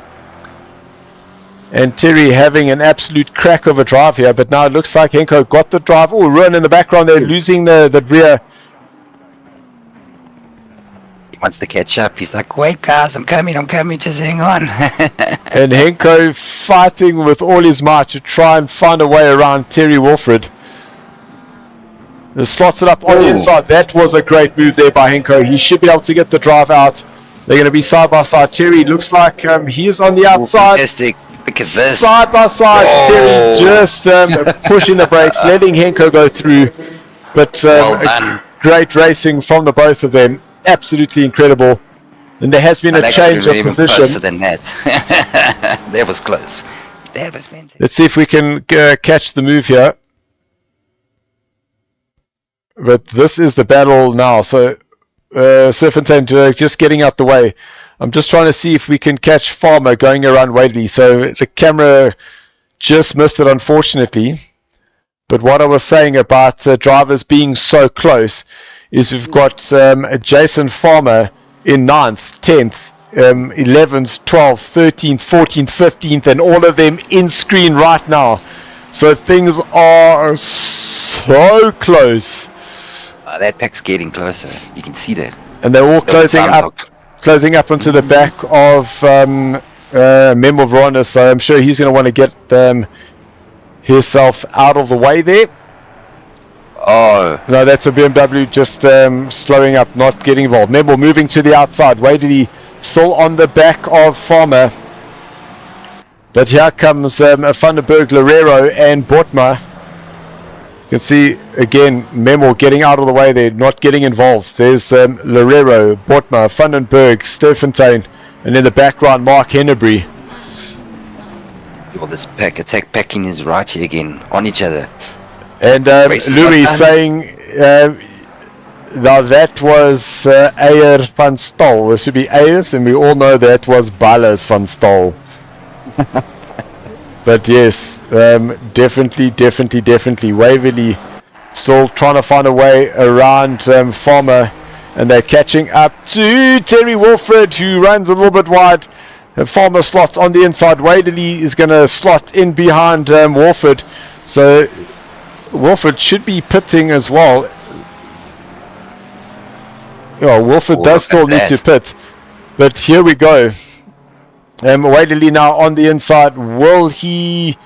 And Terry having an absolute crack of a drive here, but now it looks like Henko got the drive. Oh, Ruan in the background, they're losing the rear. He wants to catch up. He's like, wait guys, I'm coming, just hang on. And Henko fighting with all his might to try and find a way around Terry Wilfred. He slots it up on the inside. That was a great move there by Henko. He should be able to get the drive out. They're going to be side by side. Terry looks like he is on the outside. Fantastic. Look at this. Side by side. Terry just pushing the brakes, letting Henko go through. But great racing from the both of them. Absolutely incredible. And there has been a change of position. Closer than that. That was close. That was fantastic. Let's see if we can catch the move here. But this is the battle now. So Serpentine just getting out the way. I'm just trying to see if we can catch Farmer going around Wadley. So the camera just missed it, unfortunately. But what I was saying about drivers being so close is we've got Jason Farmer in 9th, 10th, 11th, 12th, 13th, 14th, 15th, and all of them in screen right now. So things are so close. That pack's getting closer. You can see that. And they're all closing up onto the back of Memo Verona. So I'm sure he's going to want to get himself out of the way there. Oh. No, that's a BMW just slowing up, not getting involved. Memo moving to the outside. Wadley still on the back of Farmer. But here comes Vandenberg, Loureiro, and Botma. You can see, again, Memo getting out of the way there, not getting involved. There's Loureiro, Botma, Vandenberg, Steffontein, and in the background, Mark Hennebury. Well, this attack packing is right here again, on each other. And Louis saying, now that was Ayer van Stal. It should be Ayers, and we all know that was Ballas van Stal. But yes, definitely. Waverley still trying to find a way around Farmer, and they're catching up to Terry Wilfred, who runs a little bit wide. Farmer slots on the inside. Waverley is going to slot in behind Wilfred. So Wilfred should be pitting as well. Yeah, Wilfred does still need to pit. But here we go. Wadley now on the inside. Will he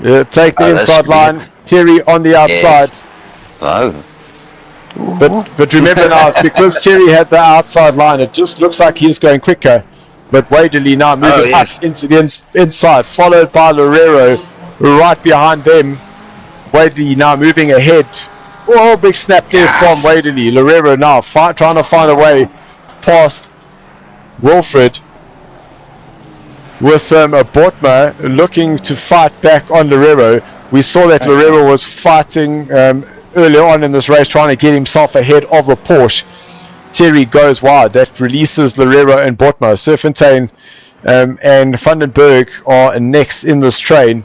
take the inside line? Terry on the outside. Yes. Oh. But remember now, because Terry had the outside line, it just looks like he's going quicker. But Wadley now moving up into the inside, followed by Loureiro right behind them. Wadley now moving ahead. Oh, big snap there from Wadley. Loureiro now trying to find a way past Wilfred, with a Botma looking to fight back on Loureiro. We saw that Loureiro was fighting earlier on in this race, trying to get himself ahead of the Porsche. Terry goes wide. That releases Loureiro and Botma. Serpentine and Vandenberg are next in this train.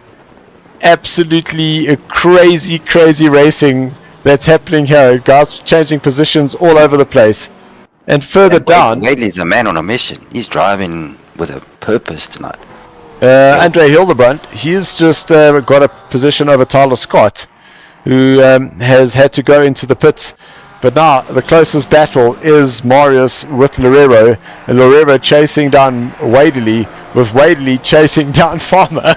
Absolutely a crazy racing that's happening here. Guys changing positions all over the place. And further down, Wadley's a man on a mission. He's driving with a purpose tonight. Andre Hildebrand, he's just got a position over Tyler Scott, who has had to go into the pits. But now the closest battle is Marius with Loureiro, and Loureiro chasing down Wadley, with Wadley chasing down Farmer.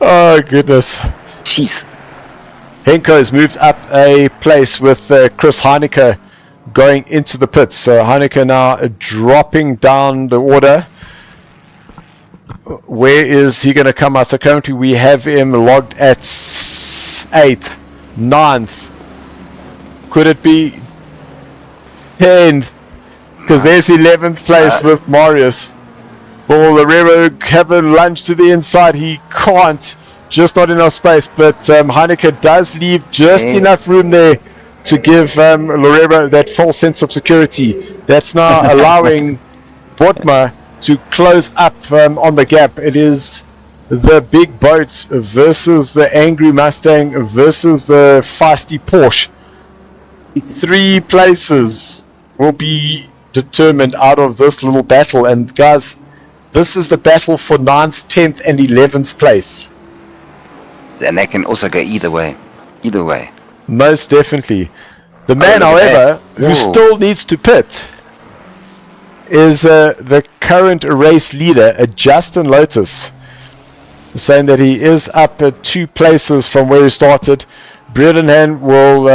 Oh goodness. Jeez. Henko's moved up a place with Chris Heineke going into the pits. So Heineke now dropping down the order. Where is he going to come out? So currently we have him logged at 8th, 9th. Could it be 10th. Because there's 11th place with Marius. Will Lorero have a lunge to the inside? He can't. Just not enough space. But Heineke does leave just enough room there to give Lorero that false sense of security. That's now allowing Botma to close up on the gap. It is the big boat versus the angry Mustang versus the feisty Porsche. 3 places will be determined out of this little battle, and guys, this is the battle for 9th, 10th and 11th place. And that can also go either way. Either way. Most definitely. The man, however, who still needs to pit is the current race leader, Justin Lotus, saying that he is up at 2 places from where he started. Bredenhan will,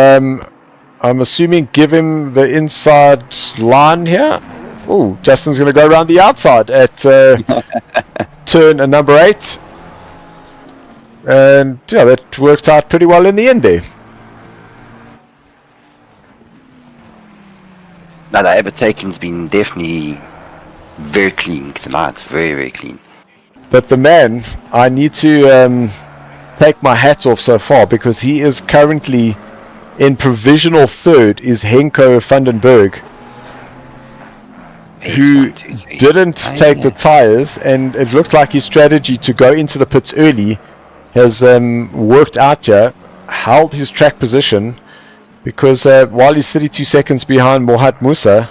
I'm assuming, give him the inside line here. Oh, Justin's going to go around the outside at turn number 8. And yeah, that worked out pretty well in the end there. Now the overtaking's been definitely very clean tonight. Very, very clean. But the man, I need to take my hat off so far, because he is currently in provisional 3rd, is Henko Vandenberg, who didn't take the tires, and it looked like his strategy to go into the pits early has worked out here, held his track position, because while he's 32 seconds behind Mohat Musa,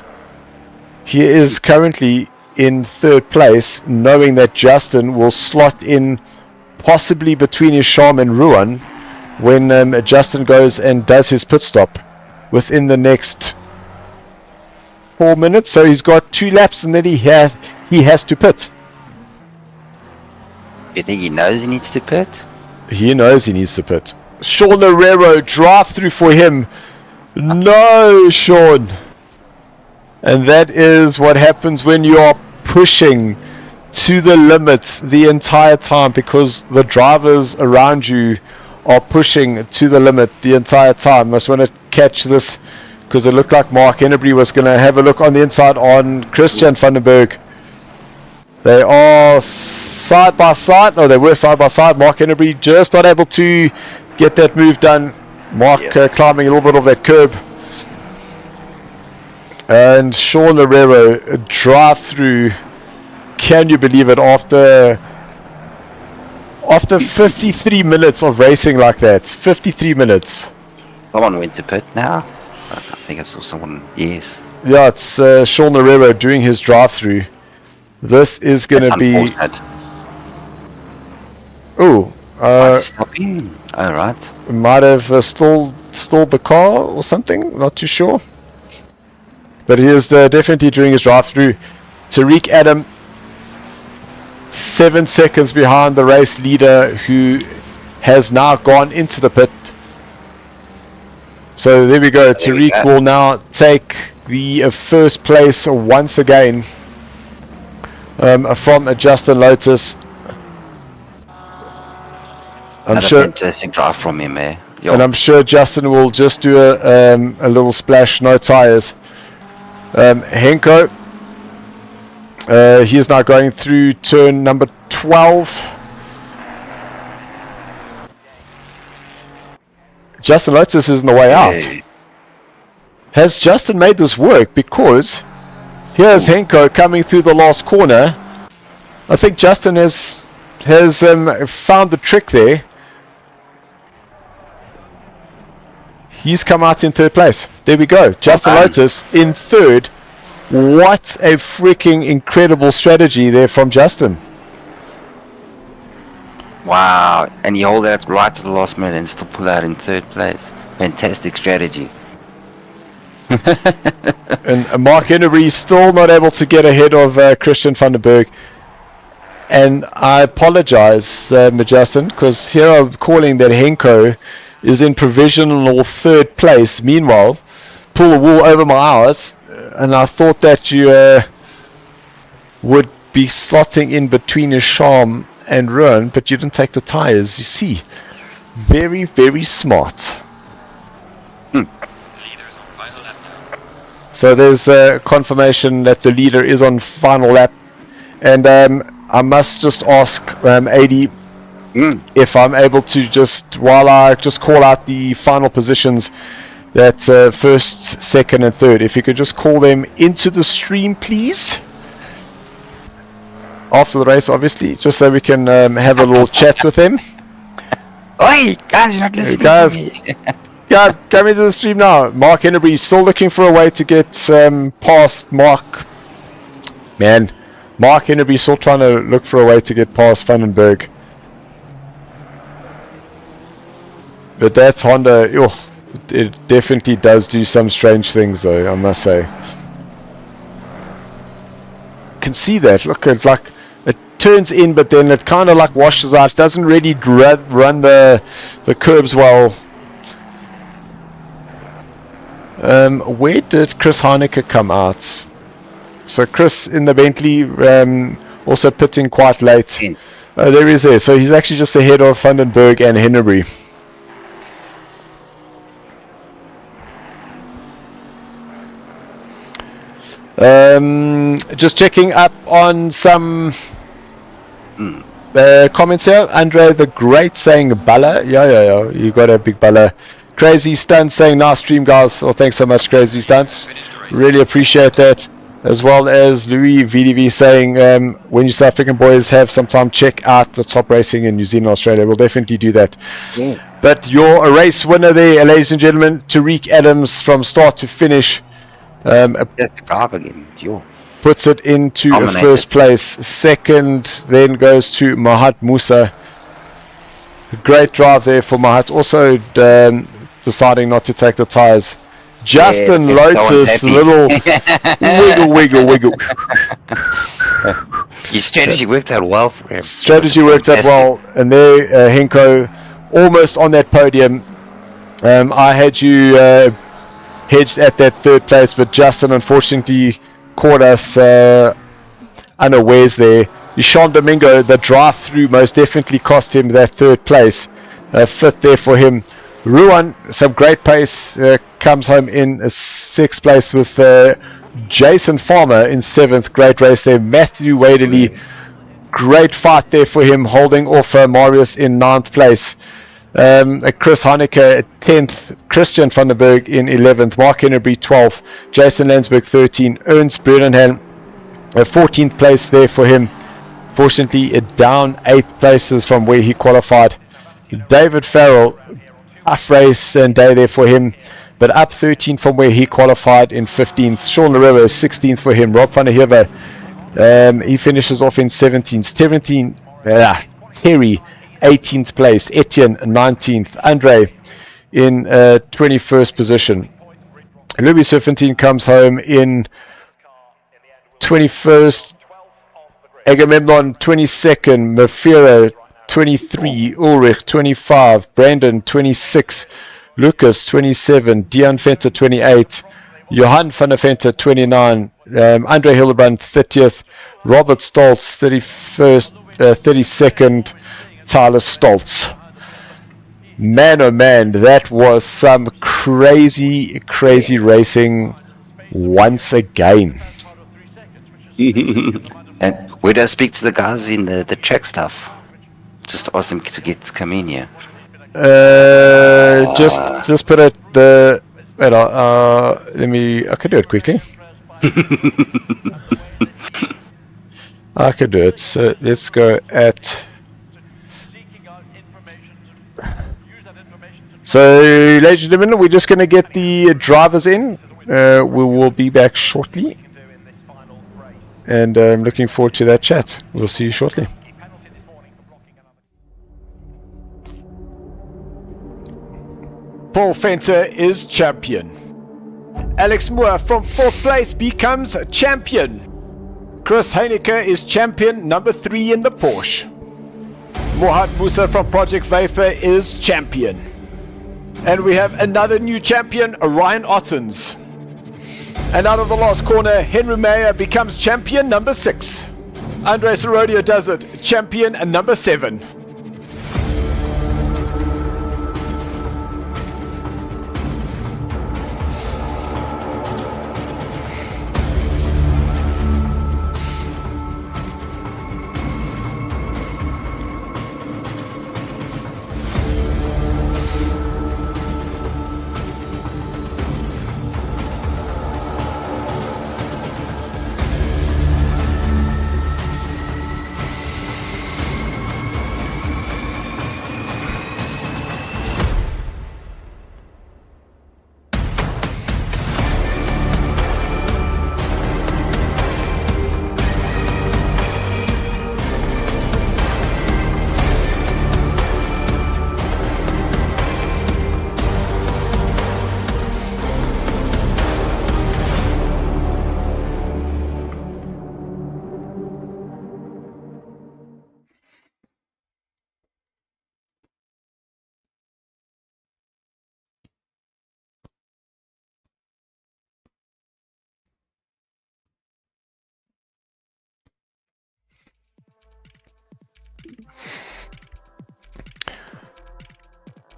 he is currently in 3rd place, knowing that Justin will slot in possibly between Isham and Ruan when Justin goes and does his pit stop within the next 4 minutes. So he's got 2 laps and then he has to pit. You think he knows he needs to pit? He knows he needs to pit. Sean Lorero, drive through for him. No, Sean. And that is what happens when you are pushing to the limits the entire time, because the drivers around you are pushing to the limit the entire time. I just want to catch this, because it looked like Mark Hennebury was going to have a look on the inside on Christian Vandenberg. They are side by side. No, they were side by side. Mark Hennebury just not able to get that move done. Mark climbing a little bit of that curb. And Sean Lorero drive through. Can you believe it? After 53 minutes of racing like that. 53 minutes. Someone went to pit now. I think I saw someone. Yes. Yeah, it's Sean Lorero doing his drive through. This is going to be. Oh. Stopping. All right. Might have stalled the car or something. Not too sure. But he is definitely doing his drive through. Tariq Adam, 7 seconds behind the race leader, who has now gone into the pit. So there we go. Tariq will now take the first place once again from Justin Lotus. I'm sure. Fantastic drive from him, eh? And I'm sure Justin will just do a little splash, no tires. Henko, he is now going through turn number 12. Justin Lotus is on the way out. Has Justin made this work? Because here's Henko coming through the last corner. I think Justin has found the trick there. He's come out in 3rd place. There we go. Justin Lotus in 3rd. What a freaking incredible strategy there from Justin. Wow. And you hold that right to the last minute and still pull out in 3rd place. Fantastic strategy. And Mark Hennebury still not able to get ahead of Christian Vandenberg. And I apologize, Justin, because here I'm calling that Henko is in provisional 3rd place. Meanwhile, pull the wool over my eyes, and I thought that you would be slotting in between Isham and Ruan, but you didn't take the tires. You see, very, very smart. So there's confirmation that the leader is on final lap. And I must just ask AD if I'm able to just, while I just call out the final positions, that first, second and third, if you could just call them into the stream, please. After the race, obviously, just so we can have a little chat with them. Oi, guys, you're not listening to me. God, come into the stream now. Mark Hennery still looking for a way to get past Mark. Man, Mark Hennery still trying to look for a way to get past Vandenberg. But that's Honda. It definitely does do some strange things, though, I must say. You can see that. Look, it's like it turns in, but then it kind of like washes out. It doesn't really run the curbs well. Where did Chris Heineke come out? So Chris in the Bentley, also pitting quite late. There he is there. So he's actually just ahead of Vandenberg and Hennery. Just checking up on some comments here. Andre the Great saying Balla. Yeah. You got a big Balla. Crazy Stunts saying nice stream, guys. Well, thanks so much, Crazy Stunts. Really appreciate that. As well as Louis VDV saying when you South African boys have some time, check out the top racing in New Zealand, Australia. We'll definitely do that. Yeah. But your race winner there, ladies and gentlemen, Tariq Adams from start to finish. Puts it into first place. Second then goes to Mahat Musa. Great drive there for Mahat. Also deciding not to take the tires. Justin Lotus, little wiggle. Your strategy worked out well for him. Strategy worked out well. And there, Henko, almost on that podium. I had you hedged at that third place, but Justin unfortunately caught us unawares there. Ishan Domingo, the drive-through most definitely cost him that third place. Fifth there for him. Ruan, some great pace, comes home in sixth place with Jason Farmer in seventh. Great race there. Matthew Waderley, great fight there for him, holding off Marius in ninth place. Chris Heineke 10th, Christian Vandenberg in 11th, Mark Hennery 12th, Jason Landsberg 13th, Ernst Bernenhan 14th place there for him. Fortunately, down 8 places from where he qualified. David Farrell, tough race and day there for him, but up 13 from where he qualified in 15th. Sean Lariva 16th for him. Rob van der Heever, he finishes off in 17th. Terry 18th place, Etienne 19th, Andre in 21st position. Louis Serpentine comes home in 21st, Agamemnon 22nd, Mafira 23, Ulrich 25, Brandon 26, Lucas 27, Dion Venter 28, Johan van der Venter 29, Andre Hildebrand 30th, Robert Stoltz 31st, 32nd, Tyler Stoltz. Man, oh man, that was some crazy racing once again. And where do I speak to the guys in the track stuff? Just ask them to come in here. Just put it the. Wait, let me. I could do it quickly. I could do it. So let's go at. So, ladies and gentlemen, we're just going to get the drivers in. We will be back shortly. And I'm looking forward to that chat. We'll see you shortly. Paul Venter is champion. Alex Moore from 4th place becomes champion. Chris Heineke is champion number 3 in the Porsche. Mohat Musa from Project Vapor is champion. And we have another new champion, Ryan Ottens. And out of the last corner, Henry Mayer becomes champion number 6. Andres Rodeo does it, champion number 7.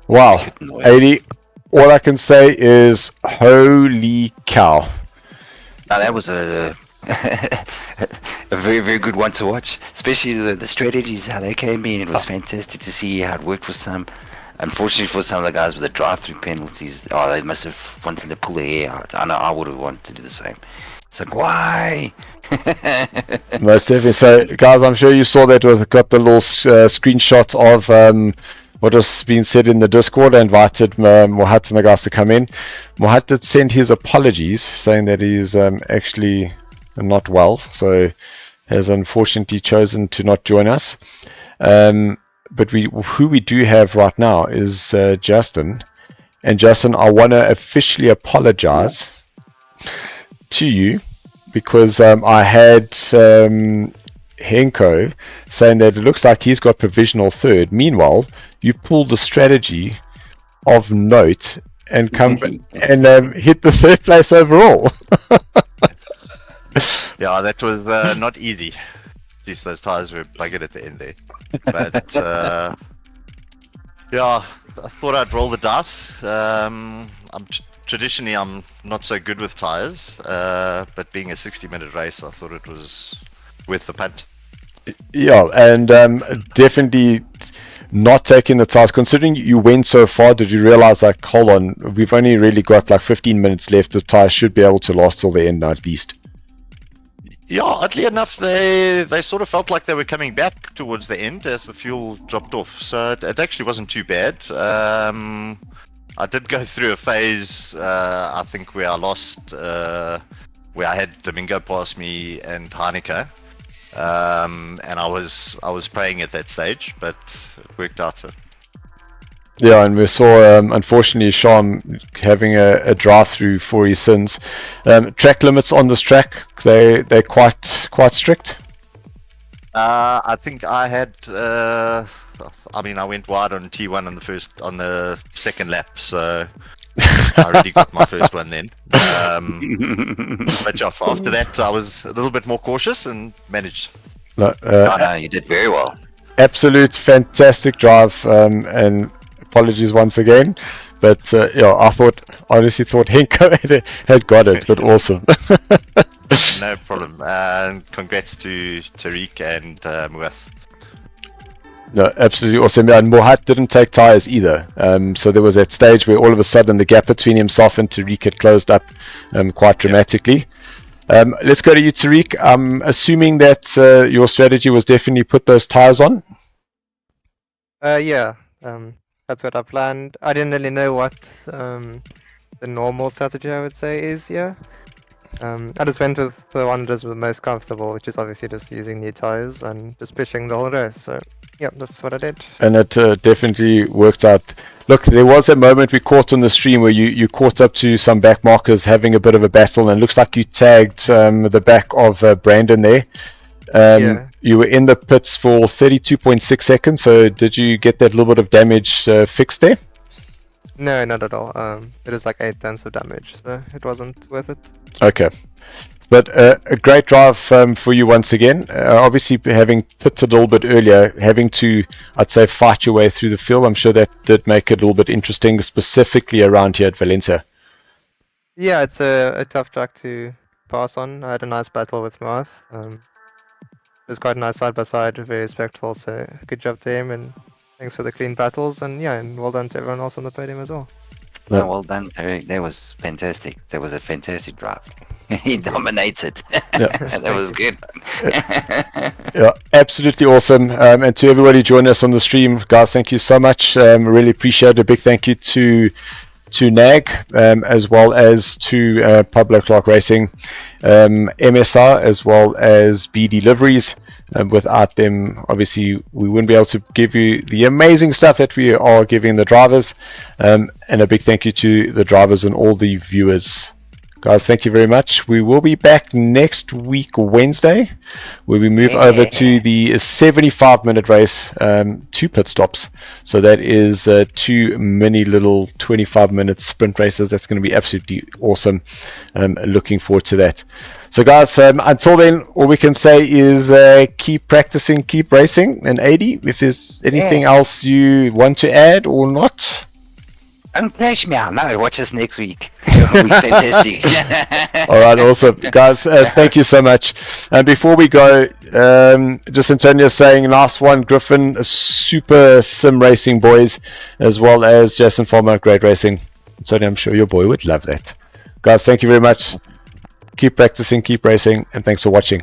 Wow, Good noise. 80. All I can say is holy cow. Now that was a a very, very good one to watch, especially the strategies, how they came in. It was fantastic to see how it worked for some. Unfortunately for some of the guys with the drive-through penalties, they must have wanted to pull their hair out. I know I would have wanted to do the same. It's like, why? Most definitely. So, guys, I'm sure you saw that. Got the little screenshot of what was being said in the Discord. I invited Mohat and the guys to come in. Mohat did send his apologies, saying that he's actually not well, so has unfortunately chosen to not join us. But who we do have right now is Justin. And Justin, I want to officially apologize to you because I had Henko saying that it looks like he's got provisional third. Meanwhile, you pulled the strategy of note and come and hit the third place overall. Yeah, that was not easy. Jeez, those tires were buggered at the end there. But yeah, I thought I'd roll the dice. Traditionally, I'm not so good with tires, but being a 60-minute race, I thought it was worth the punt. Yeah, and definitely not taking the tires. Considering you went so far, did you realize, like, hold on, we've only really got like 15 minutes left. The tires should be able to last till the end at least. Yeah, oddly enough, they sort of felt like they were coming back towards the end as the fuel dropped off. So it actually wasn't too bad. I did go through a phase, I think, where I lost, where I had Domingo pass me and Heineke, and I was praying at that stage, but it worked out. So. Yeah, and we saw, unfortunately, Sham having a drive-through for his sins. Track limits on this track, they're quite strict. I think I had. I went wide on T1 on the second lap, so I already got my first one then. But after that, I was a little bit more cautious and managed. No, You did very well. Absolute fantastic drive, and apologies once again, but yeah, I honestly thought Henko had got it, but awesome. No problem. And congrats to Tariq and Muath. No, absolutely awesome. Yeah, and Mohat didn't take tires either. So there was that stage where all of a sudden the gap between himself and Tariq had closed up quite dramatically. Let's go to you, Tariq. I'm assuming that your strategy was definitely put those tires on. Yeah. That's what I planned. I didn't really know what the normal strategy, I would say, is here. I just went with the one that was most comfortable, which is obviously just using new tires and just pushing the whole race. So, yeah, that's what I did. And it definitely worked out. Look, there was a moment we caught on the stream where you caught up to some back markers having a bit of a battle, and it looks like you tagged the back of Brandon there. Yeah. You were in the pits for 32.6 seconds, so did you get that little bit of damage fixed there? No, not at all. It was like 8 tenths of damage, so it wasn't worth it. Okay. But a great drive for you once again. Obviously, having pitted a little bit earlier, having to, I'd say, fight your way through the field, I'm sure that did make it a little bit interesting, specifically around here at Valencia. Yeah, it's a tough track to pass on. I had a nice battle with Marth. It was quite a nice side-by-side, very respectful, so good job to him, and thanks for the clean battles, and yeah, and well done to everyone else on the podium as well. No, well done, Eric. That was fantastic. That was a fantastic drive. He dominated. Yeah. That was good. Yeah, absolutely awesome. And to everybody joining us on the stream, guys, thank you so much. Really appreciate it. A big thank you to NAG, as well as to Pablo Clark Racing, MSR, as well as B Deliveries. Without them, obviously, we wouldn't be able to give you the amazing stuff that we are giving the drivers. And a big thank you to the drivers and all the viewers. Guys, thank you very much. We will be back next week, Wednesday, where we move over to the 75-minute race, 2 pit stops. So that is 2 mini little 25-minute sprint races. That's going to be absolutely awesome. Looking forward to that. So guys, until then, all we can say is keep practicing, keep racing. And 80, if there's anything else you want to add or not? Don't crash me out. No, watch us next week. It'll be fantastic. All right, awesome. Guys, thank you so much. And before we go, just Antonio saying, last one, Griffin, super sim racing boys, as well as Jason Farmer, great racing. Antonio, I'm sure your boy would love that. Guys, thank you very much. Keep practicing, keep racing, and thanks for watching.